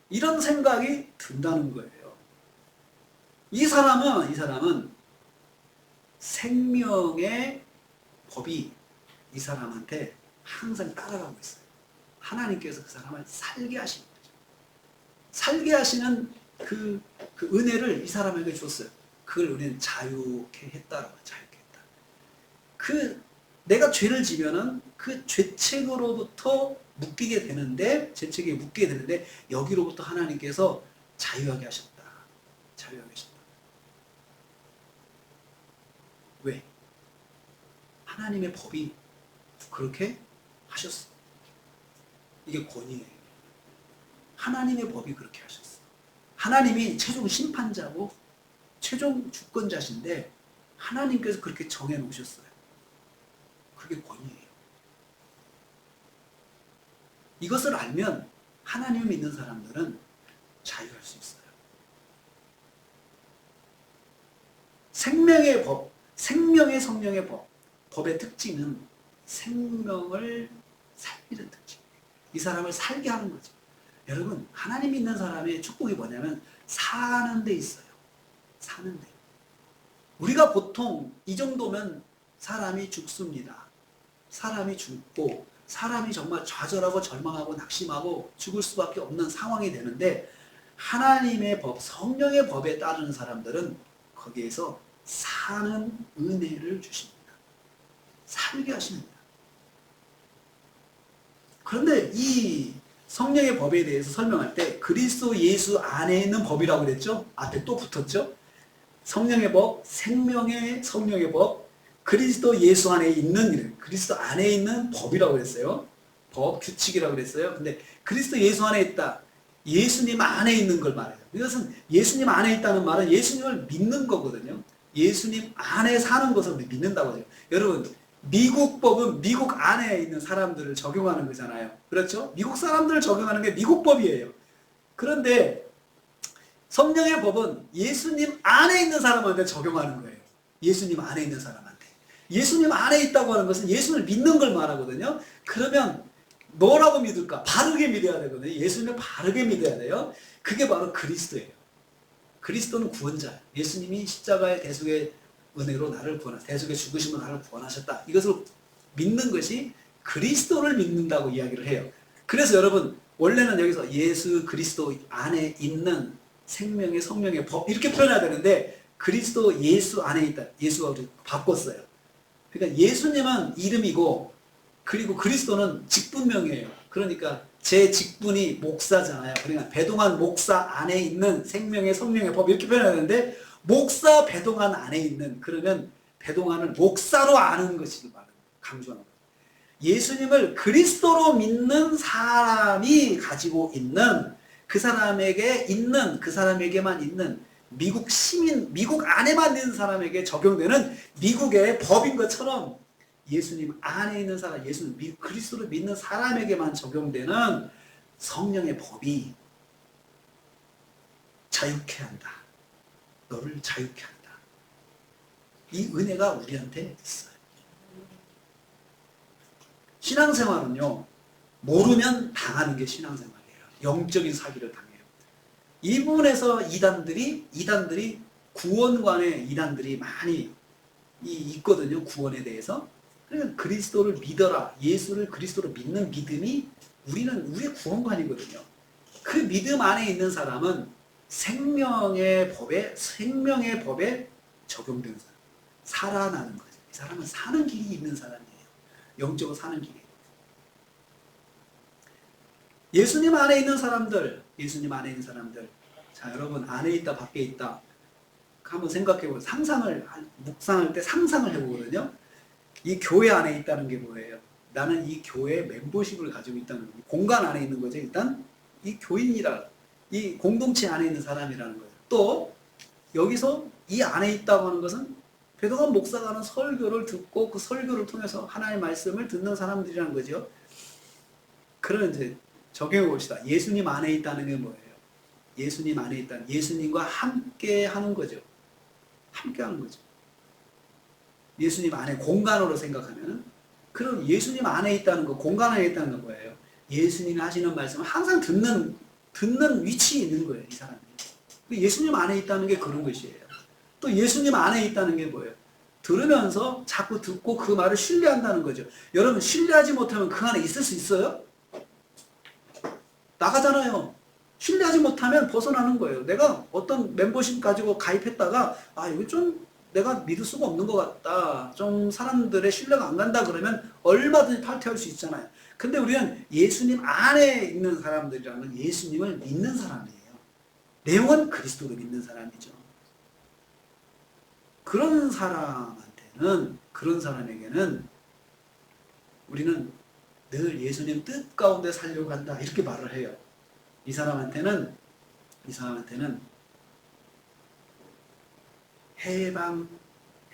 이런 생각이 든다는 거예요. 이 사람은 생명의 법이 이 사람한테 항상 따라가고 있어요. 하나님께서 그 사람을 살게 하시는 거죠. 살게 하시는 그 은혜를 이 사람에게 줬어요. 그걸 우리는 자유케 했다라고. 자유케 했다. 내가 죄를 지면은 그 죄책으로부터 묶이게 되는데, 죄책에 묶이게 되는데 여기로부터 하나님께서 자유하게 하셨다. 자유하게 하셨다. 왜? 하나님의 법이 그렇게 하셨어. 이게 권위예요. 하나님의 법이 그렇게 하셨어. 하나님이 최종 심판자고 최종 주권자신데 하나님께서 그렇게 정해 놓으셨어요. 그게 권위예요. 이것을 알면 하나님을 믿는 사람들은 자유할 수 있어요. 생명의 법, 생명의 성령의 법의 특징은 생명을 살리는 특징이에요. 이 사람을 살게 하는 거죠. 여러분, 하나님 믿는 사람의 축복이 뭐냐면 사는 데 있어요. 사는 데. 우리가 보통 이 정도면 사람이 죽습니다. 사람이 죽고 사람이 정말 좌절하고 절망하고 낙심하고 죽을 수밖에 없는 상황이 되는데 하나님의 법, 성령의 법에 따르는 사람들은 거기에서 사는 은혜를 주십니다. 살게 하십니다. 그런데 이 성령의 법에 대해서 설명할 때 그리스도 예수 안에 있는 법이라고 그랬죠? 앞에 또 붙었죠? 성령의 법, 생명의 성령의 법, 그리스도 예수 안에 있는, 그리스도 안에 있는 법이라고 그랬어요. 법, 규칙이라고 그랬어요. 근데 그리스도 예수 안에 있다. 예수님 안에 있는 걸 말해요. 이것은 예수님 안에 있다는 말은 예수님을 믿는 거거든요. 예수님 안에 사는 것을 우리 믿는다고 해요. 여러분, 미국 법은 미국 안에 있는 사람들을 적용하는 거잖아요. 그렇죠? 미국 사람들을 적용하는 게 미국 법이에요. 그런데 성령의 법은 예수님 안에 있는 사람한테 적용하는 거예요. 예수님 안에 있는 사람한테. 예수님 안에 있다고 하는 것은 예수님을 믿는 걸 말하거든요. 그러면 뭐라고 믿을까? 바르게 믿어야 되거든요. 예수님을 바르게 믿어야 돼요. 그게 바로 그리스도예요. 그리스도는 구원자예요. 예수님이 십자가의 대속의 은혜로 나를 구원하셨다. 대속의 죽으심으로 나를 구원하셨다. 이것을 믿는 것이 그리스도를 믿는다고 이야기를 해요. 그래서 여러분, 원래는 여기서 예수 그리스도 안에 있는 생명의 성령의 법 이렇게 표현해야 되는데 그리스도 예수 안에 있다. 예수가 우리 바꿨어요. 그러니까 예수님은 이름이고 그리고 그리스도는 직분명이에요. 그러니까 제 직분이 목사잖아요. 그러니까 배동한 목사 안에 있는 생명의 성령의 법 이렇게 표현해야 되는데 목사 배동한 안에 있는 그러면 배동한을 목사로 아는 것이 강조하는 거예요. 예수님을 그리스도로 믿는 사람이 가지고 있는 그 사람에게 있는 그 사람에게만 있는 미국 시민 미국 안에만 있는 사람에게 적용되는 미국의 법인 것처럼 예수님 안에 있는 사람, 예수님 그리스도를 믿는 사람에게만 적용되는 성령의 법이 자유케 한다. 너를 자유케 한다. 이 은혜가 우리한테 있어요. 신앙생활은요, 모르면 당하는 게 신앙생활이에요. 영적인 사기를 당해요. 이 부분에서 이단들이 구원관의 이단들이 많이 있거든요. 구원에 대해서. 그러니까 그리스도를 믿어라. 예수를 그리스도로 믿는 믿음이 우리의 구원관이거든요. 그 믿음 안에 있는 사람은 생명의 법에 적용되는 사람. 살아나는 거죠. 이 사람은 사는 길이 있는 사람이에요. 영적으로 사는 길이. 예수님 안에 있는 사람들. 자, 여러분 안에 있다 밖에 있다. 한번 생각해보세요. 묵상할 때 상상을 해보거든요. 이 교회 안에 있다는 게 뭐예요? 나는 이 교회의 멤버십을 가지고 있다는 거예요. 공간 안에 있는 거죠. 일단 이 교인이라 이 공동체 안에 있는 사람이라는 거예요. 또 여기서 이 안에 있다고 하는 것은 배도관 목사가 하는 설교를 듣고 그 설교를 통해서 하나님의 말씀을 듣는 사람들이라는 거죠. 그러면 이제 적용해 봅시다. 예수님 안에 있다는 게 뭐예요? 예수님 안에 있다는 예수님과 함께 하는 거죠. 함께 하는 거죠. 예수님 안에 공간으로 생각하면 그런 예수님 안에 있다는 거, 공간 안에 있다는 건 뭐예요? 예수님이 하시는 말씀을 항상 듣는 위치에 있는 거예요, 이 사람이. 예수님 안에 있다는 게 그런 것이에요. 또 예수님 안에 있다는 게 뭐예요? 들으면서 자꾸 듣고 그 말을 신뢰한다는 거죠. 여러분, 신뢰하지 못하면 그 안에 있을 수 있어요? 나가잖아요. 신뢰하지 못하면 벗어나는 거예요. 내가 어떤 멤버십 가지고 가입했다가 여기 좀 내가 믿을 수가 없는 것 같다. 좀 사람들의 신뢰가 안 간다 그러면 얼마든지 탈퇴할 수 있잖아요. 근데 우리는 예수님 안에 있는 사람들이라는 예수님을 믿는 사람이에요. 내용은 그리스도를 믿는 사람이죠. 그런 사람에게는 우리는 늘 예수님 뜻 가운데 살려고 한다. 이렇게 말을 해요. 이 사람한테는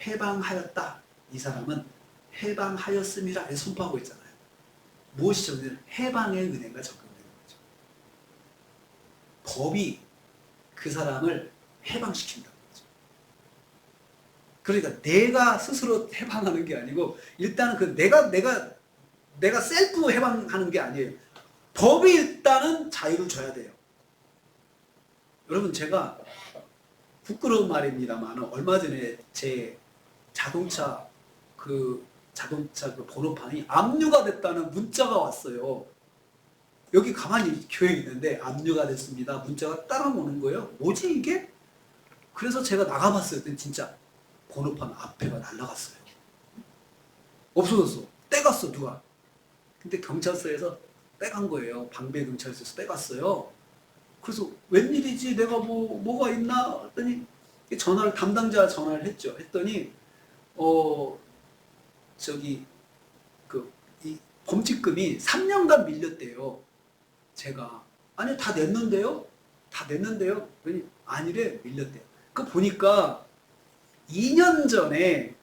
해방하였다. 이 사람은 해방하였음이라 이렇게 선포하고 있잖아요. 무엇이 적용되는? 해방의 은혜가 적용되는 거죠. 법이 그 사람을 해방시킨다는 거죠. 그러니까 내가 스스로 해방하는 게 아니고 일단은 그 내가 셀프 해방하는 게 아니에요. 법이 일단은 자유를 줘야 돼요. 여러분, 제가 부끄러운 말입니다만 얼마 전에 제 자동차 그 번호판이 압류가 됐다는 문자가 왔어요. 여기 가만히 교회에 있는데 압류가 됐습니다. 문자가 따라 오는 거예요. 뭐지 이게? 그래서 제가 나가봤어요. 진짜 번호판 앞에가 날라갔어요. 없어졌어. 떼갔어 누가. 근데 경찰서에서 떼간 거예요. 방배경찰서에서 떼갔어요. 그래서 웬일이지? 내가 뭐가 있나? 했더니 담당자 전화를 했죠. 했더니 이 범칙금이 3년간 밀렸대요. 제가 아니 다 냈는데요? 다 냈는데요? 아니래, 밀렸대요. 그 보니까 2년 전에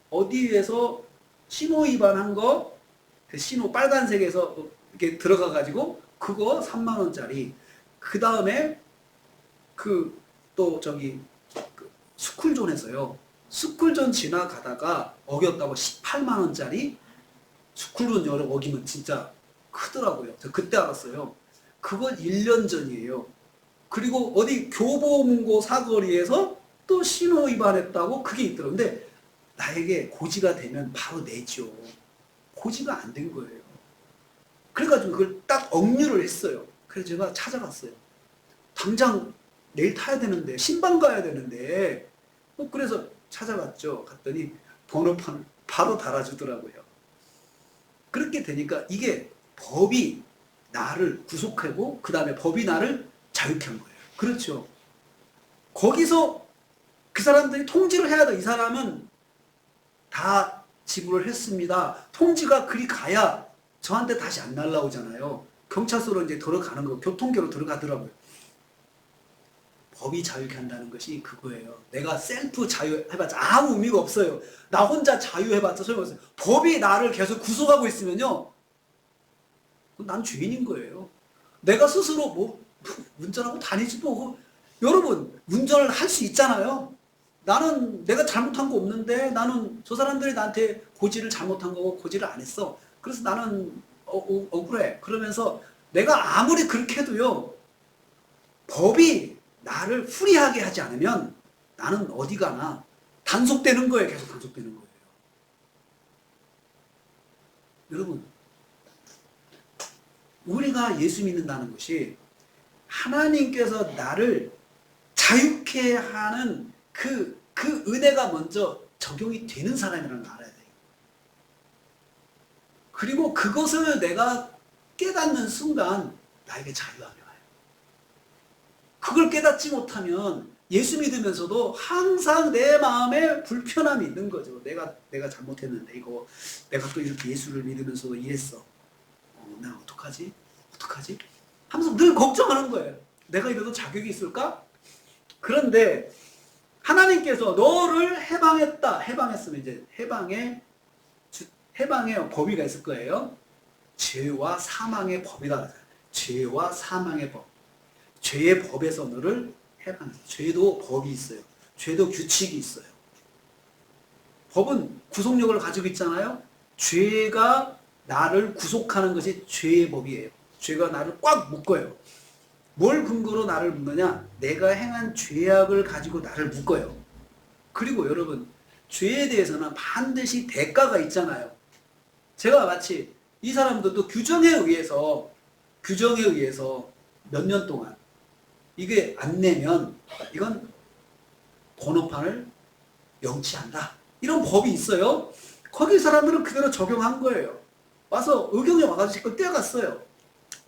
어디에서 신호 위반한 거, 그 신호 빨간색에서 이렇게 들어가 가지고 그거 3만 원짜리. 그 다음에 그 또 저기 그 스쿨존에서요. 스쿨존 지나가다가 어겼다고 18만 원짜리 스쿨존 여러 어기면 진짜 크더라고요. 저 그때 알았어요. 그건 1년 전이에요. 그리고 어디 교보문고 사거리에서 또 신호 위반했다고 그게 있더라고요. 근데 나에게 고지가 되면 바로 내죠. 고지가 안 된 거예요. 그래가지고 그걸 딱 억류를 했어요. 그래서 제가 찾아갔어요. 당장 내일 타야 되는데, 신방 가야 되는데, 그래서 찾아갔죠. 갔더니 번호판을 바로 달아주더라고요. 그렇게 되니까 이게 법이 나를 구속하고 그 다음에 법이 나를 자유케 한 거예요. 그렇죠. 거기서 그 사람들이 통지를 해야 돼. 이 사람은 다 지불을 했습니다. 통지가 그리 가야 저한테 다시 안 날라오잖아요. 경찰서로 이제 들어가는 거, 교통계로 들어가더라고요. 법이 자유케 한다는 것이 그거예요. 내가 셀프 자유해봤자 아무 의미가 없어요. 나 혼자 자유해봤자 소용없어요. 법이 나를 계속 구속하고 있으면요, 난 죄인인 거예요. 내가 스스로 뭐 운전하고 다니지도 않고. 여러분, 운전을 할 수 있잖아요. 나는 내가 잘못한 거 없는데, 나는 저 사람들이 나한테 고지를 잘못한 거고 고지를 안 했어. 그래서 나는 억울해. 그러면서 내가 아무리 그렇게 해도요, 법이 나를 후리하게 하지 않으면 나는 어디 가나 단속되는 거예요. 계속 단속되는 거예요. 여러분, 우리가 예수 믿는다는 것이 하나님께서 나를 자유케 하는 그 은혜가 먼저 적용이 되는 사람이라는 걸 알아야 돼요. 그리고 그것을 내가 깨닫는 순간 나에게 자유함이 와요. 그걸 깨닫지 못하면 예수 믿으면서도 항상 내 마음에 불편함이 있는 거죠. 내가 잘못했는데, 이거 내가 또 이렇게 예수를 믿으면서도 이랬어. 나 어떡하지? 어떡하지? 하면서 늘 걱정하는 거예요. 내가 이래도 자격이 있을까? 그런데 하나님께서 너를 해방했다. 해방했으면 이제 해방의 범위가 있을 거예요. 죄와 사망의 법이다. 죄와 사망의 법. 죄의 법에서 너를 해방했어. 죄도 법이 있어요. 죄도 규칙이 있어요. 법은 구속력을 가지고 있잖아요. 죄가 나를 구속하는 것이 죄의 법이에요. 죄가 나를 꽉 묶어요. 뭘 근거로 나를 묶느냐? 내가 행한 죄악을 가지고 나를 묶어요. 그리고 여러분, 죄에 대해서는 반드시 대가가 있잖아요. 제가 마치 이 사람들도 규정에 의해서 몇 년 동안 이게 안 내면 이건 번호판을 영치한다. 이런 법이 있어요. 거기 사람들은 그대로 적용한 거예요. 와서 의경에 와가지고 떼어갔어요.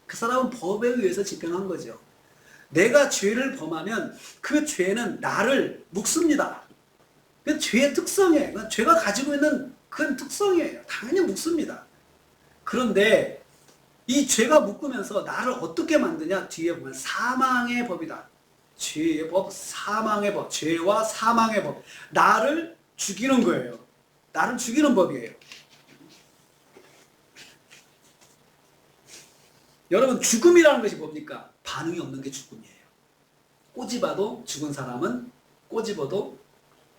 그 사람은 법에 의해서 집행한 거죠. 내가 죄를 범하면 그 죄는 나를 묶습니다. 그 죄의 특성이에요. 죄가 가지고 있는 그 특성이에요. 당연히 묶습니다. 그런데 이 죄가 묶으면서 나를 어떻게 만드냐? 뒤에 보면 사망의 법이다. 죄의 법, 사망의 법, 죄와 사망의 법. 나를 죽이는 거예요. 나를 죽이는 법이에요. 여러분, 죽음이라는 것이 뭡니까? 반응이 없는 게 죽음이에요. 꼬집어도 죽은 사람은 꼬집어도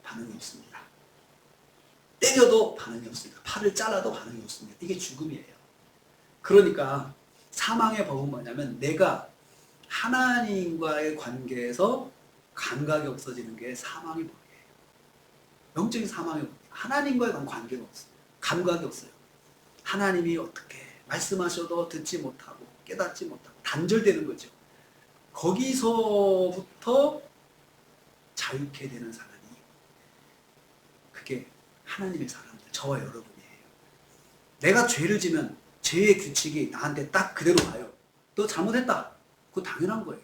반응이 없습니다. 때려도 반응이 없습니다. 팔을 잘라도 반응이 없습니다. 이게 죽음이에요. 그러니까 사망의 법은 뭐냐면 내가 하나님과의 관계에서 감각이 없어지는 게 사망의 법이에요. 영적인 사망의 법. 하나님과의 관계가 없어요. 감각이 없어요. 하나님이 어떻게 말씀하셔도 듣지 못하고 깨닫지 못하고 단절되는 거죠. 거기서부터 자유케 되는 사람이 그게 하나님의 사람들, 저와 여러분이에요. 내가 죄를 지면 죄의 규칙이 나한테 딱 그대로 와요. 너 잘못했다. 그거 당연한 거예요.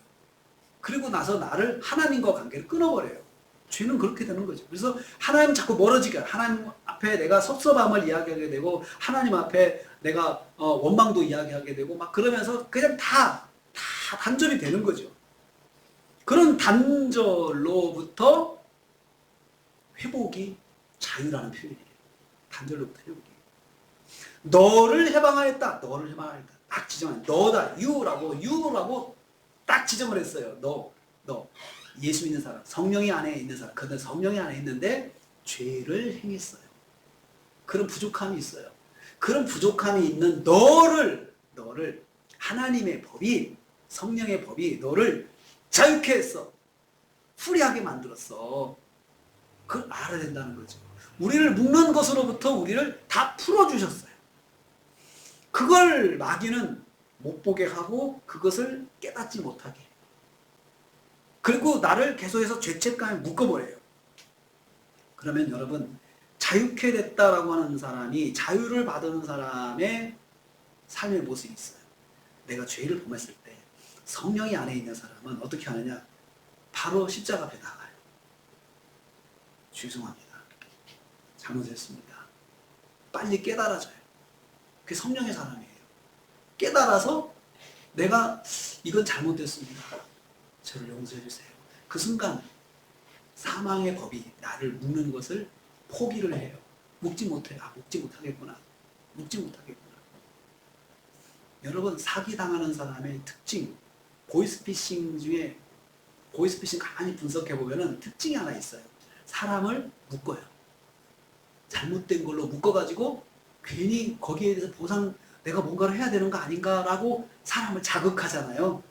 그리고 나서 나를 하나님과 관계를 끊어버려요. 죄는 그렇게 되는 거죠. 그래서 하나님 자꾸 멀어지게, 하나님 앞에 내가 섭섭함을 이야기하게 되고, 하나님 앞에 내가 원망도 이야기하게 되고, 막 그러면서 그냥 다 다 단절이 되는 거죠. 그런 단절로부터 회복이 자유라는 표현이에요. 단절로부터 회복이. 너를 해방하였다. 너를 해방하였다. 딱 지정한 너다. 유라고 딱 지정을 했어요. 너. 예수 믿는 사람. 성령이 안에 있는 사람. 그런데 성령이 안에 있는데 죄를 행했어요. 그런 부족함이 있어요. 그런 부족함이 있는 너를 하나님의 법이, 성령의 법이 너를 자유케 했어. 프리하게 만들었어. 그걸 알아야 된다는 거죠. 우리를 묶는 것으로부터 우리를 다 풀어주셨어요. 그걸 마귀는 못 보게 하고 그것을 깨닫지 못하게. 그리고 나를 계속해서 죄책감에 묶어버려요. 그러면 여러분, 자유케 됐다라고 하는 사람이, 자유를 받은 사람의 삶의 모습이 있어요. 내가 죄를 범했을 때 성령이 안에 있는 사람은 어떻게 하느냐? 바로 십자가 앞에 나가요. 죄송합니다. 잘못했습니다. 빨리 깨달아져요. 그게 성령의 사람이에요. 깨달아서 내가 이건 잘못됐습니다. 저를 용서해 주세요. 그 순간 사망의 법이 나를 묶는 것을 포기를 해요. 묶지 못해요. 묶지 못하겠구나. 여러분, 사기당하는 사람의 특징, 보이스피싱 중에, 보이스피싱 가만히 분석해보면 특징이 하나 있어요. 사람을 묶어요. 잘못된 걸로 묶어가지고 괜히 거기에 대해서 보상, 내가 뭔가를 해야 되는 거 아닌가라고 사람을 자극하잖아요.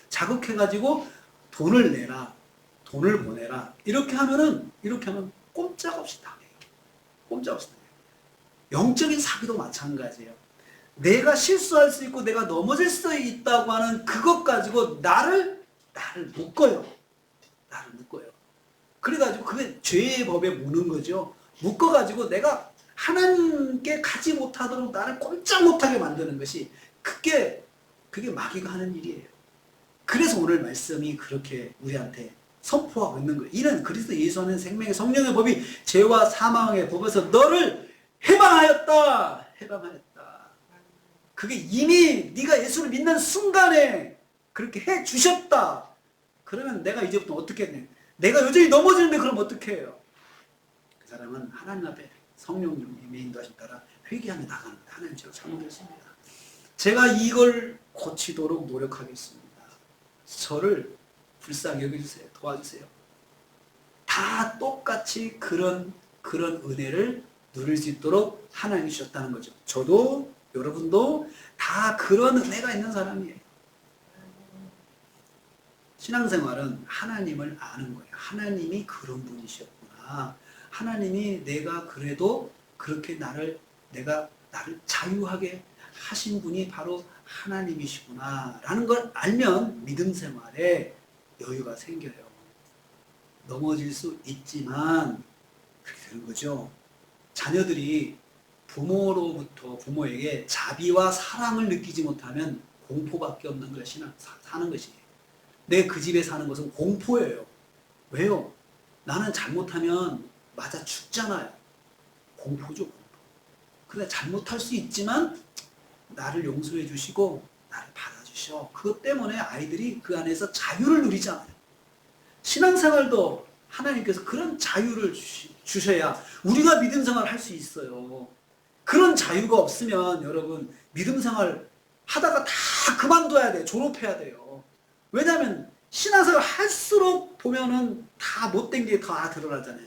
자극해가지고 돈을 내라, 돈을 보내라. 이렇게 하면 꼼짝없이 당해요. 영적인 사기도 마찬가지예요. 내가 실수할 수 있고 내가 넘어질 수 있다고 하는 그것 가지고 나를 묶어요. 그래가지고 그게 죄의 법에 무는 거죠. 묶어가지고 내가 하나님께 가지 못하도록 나를 꼼짝 못하게 만드는 것이 그게 마귀가 하는 일이에요. 그래서 오늘 말씀이 그렇게 우리한테 선포하고 있는 거예요. 이는 그리스도 예수 안에 생명의 성령의 법이 죄와 사망의 법에서 너를 해방하였다. 그게 이미 네가 예수를 믿는 순간에 그렇게 해 주셨다. 그러면 내가 이제부터 어떻게 했냐? 내가 여전히 넘어지는데 그럼 어떻게 해요? 그 사람은 하나님 앞에 성령님의 인도하심 따라 회개하며 나가는 거예요. 하나님, 제가 잘못했습니다. 제가 이걸 고치도록 노력하겠습니다. 저를 불쌍히 여겨주세요. 도와주세요. 다 똑같이 그런 은혜를 누릴 수 있도록 하나님이 주셨다는 거죠. 저도 여러분도 다 그런 은혜가 있는 사람이에요. 신앙생활은 하나님을 아는 거예요. 하나님이 그런 분이셨구나. 하나님이 내가 그래도 그렇게 나를 자유하게 하신 분이 바로 하나님이시구나 라는 걸 알면 믿음 생활에 여유가 생겨요. 넘어질 수 있지만 그렇게 되는 거죠. 자녀들이 부모에게 자비와 사랑을 느끼지 못하면 공포밖에 없는 것이 사는 것이에요. 내 그 집에 사는 것은 공포예요. 왜요? 나는 잘못하면 맞아 죽잖아요. 공포죠. 근데 잘못할 수 있지만 나를 용서해 주시고 나를 받아주셔. 그것 때문에 아이들이 그 안에서 자유를 누리잖아요. 신앙생활도 하나님께서 그런 자유를 주셔야 우리가 믿음생활을 할 수 있어요. 그런 자유가 없으면 여러분 믿음생활 하다가 다 그만둬야 돼요. 졸업해야 돼요. 왜냐하면 신앙생활 할수록 보면은 다 못된 게 다 드러나잖아요.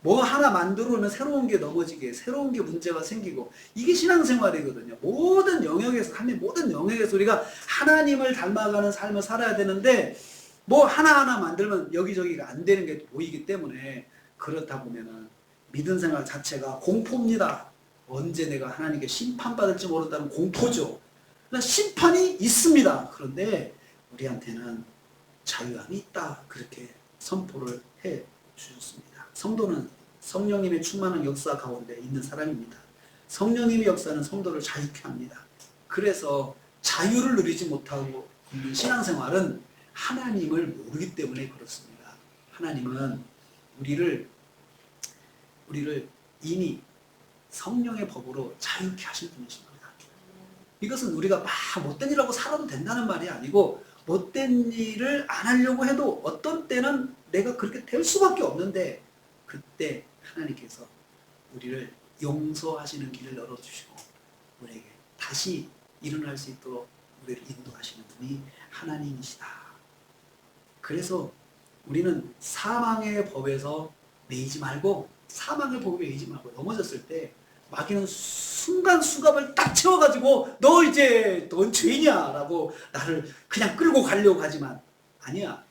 뭐 하나 만들어 놓으면 새로운 게 넘어지게, 새로운 게 문제가 생기고, 이게 신앙생활이거든요. 모든 영역에서 우리가 하나님을 닮아가는 삶을 살아야 되는데 뭐 하나하나 만들면 여기저기가 안 되는 게 보이기 때문에, 그렇다 보면은 믿음 생활 자체가 공포입니다. 언제 내가 하나님께 심판받을지 모른다는 공포죠. 그러나 심판이 있습니다. 그런데 우리한테는 자유함이 있다. 그렇게 선포를 해 주셨습니다. 성도는 성령님의 충만한 역사 가운데 있는 사람입니다. 성령님의 역사는 성도를 자유케 합니다. 그래서 자유를 누리지 못하고 있는 신앙생활은 하나님을 모르기 때문에 그렇습니다. 하나님은 우리를 이미 성령의 법으로 자유케 하신 분이십니다. 이것은 우리가 막 못된 일하고 살아도 된다는 말이 아니고, 못된 일을 안 하려고 해도 어떤 때는 내가 그렇게 될 수밖에 없는데, 그때 하나님께서 우리를 용서하시는 길을 열어주시고 우리에게 다시 일어날 수 있도록 우리를 인도하시는 분이 하나님이시다. 그래서 우리는 사망의 법에서 매이지 말고, 사망의 법에 매이지 말고, 넘어졌을 때 마귀는 순간 수갑을 딱 채워가지고 너 이제 넌 죄냐 라고 나를 그냥 끌고 가려고 하지만, 아니야,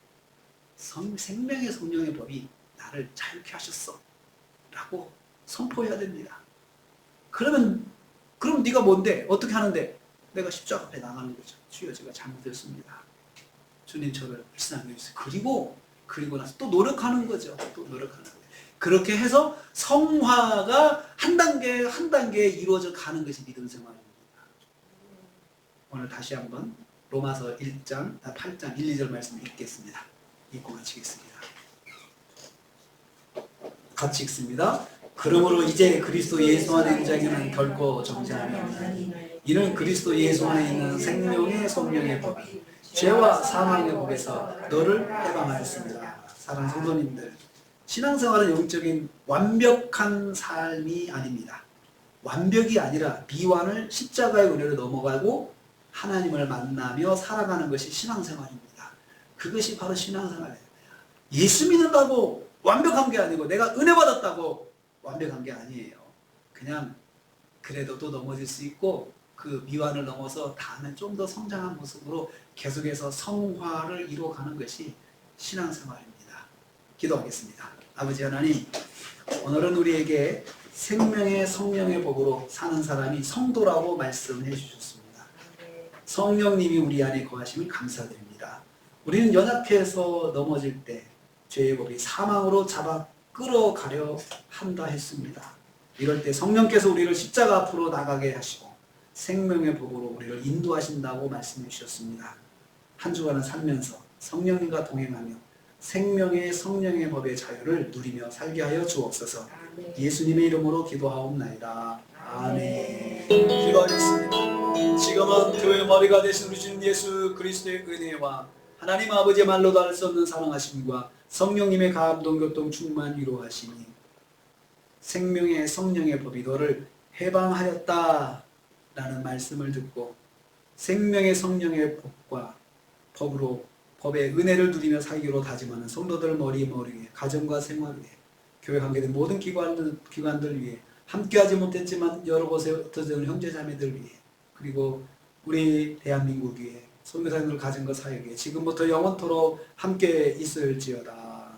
생명의 성령의 법이 나를 자유케 하셨어 라고 선포해야 됩니다. 그럼 네가 뭔데? 어떻게 하는데? 내가 십자가 앞에 나가는 거죠. 주여, 제가 잘못했습니다. 주님, 저를 불쌍히 해주세요. 그리고 나서 또 노력하는 거죠. 또 노력하는 거예요. 그렇게 해서 성화가 한 단계 한 단계 이루어져 가는 것이 믿음 생활입니다. 오늘 다시 한번 로마서 8장 1, 2절 말씀 읽겠습니다. 읽고 마치겠습니다. 같이 읽습니다. 그러므로 이제 그리스도 예수 안에 있는 자에게는 결코 정죄함이 없나니, 이는 그리스도 예수 안에 있는 생명의 성령의 법이 죄와 사망의 법에서 너를 해방하였습니다. 사랑하는 성도님들, 신앙생활은 영적인 완벽한 삶이 아닙니다. 완벽이 아니라 미완을 십자가의 은혜로 넘어가고 하나님을 만나며 살아가는 것이 신앙생활입니다. 그것이 바로 신앙생활이에요. 예수 믿는다고 완벽한 게 아니고, 내가 은혜 받았다고 완벽한 게 아니에요. 그냥 그래도 또 넘어질 수 있고, 그 미완을 넘어서 다음에 좀 더 성장한 모습으로 계속해서 성화를 이루어가는 것이 신앙생활입니다. 기도하겠습니다. 아버지 하나님, 오늘은 우리에게 생명의 성령의 법으로 사는 사람이 성도라고 말씀해 주셨습니다. 성령님이 우리 안에 거하심을 감사드립니다. 우리는 연약해서 넘어질 때 죄의 법이 사망으로 잡아 끌어가려 한다 했습니다. 이럴 때 성령께서 우리를 십자가 앞으로 나가게 하시고 생명의 법으로 우리를 인도하신다고 말씀해 주셨습니다. 한 주간을 살면서 성령님과 동행하며 생명의 성령의 법의 자유를 누리며 살게 하여 주옵소서. 예수님의 이름으로 기도하옵나이다. 아멘. 기도하겠습니다. 지금은 교회의 머리가 되신 우리 주님 예수 그리스도의 은혜와 하나님 아버지의 말로도 할 수 없는 사랑하심과 성령님의 감동, 교통, 충만, 위로하시니 생명의 성령의 법이 너를 해방하였다 라는 말씀을 듣고 생명의 성령의 법과 법으로 법의 은혜를 누리며 살기로 다짐하는 성도들 머리 위에, 가정과 생활 위에, 교회 관계된 모든 기관들 위에, 함께하지 못했지만 여러 곳에 흩어진 형제자매들 위해, 그리고 우리 대한민국 위에, 선교사님들 가정과 사역에 지금부터 영원토록 함께 있을지어다.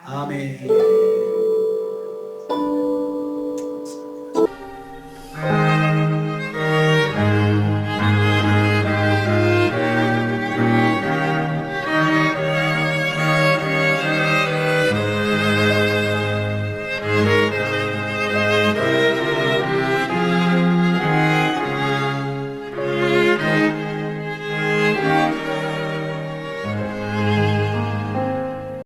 아멘.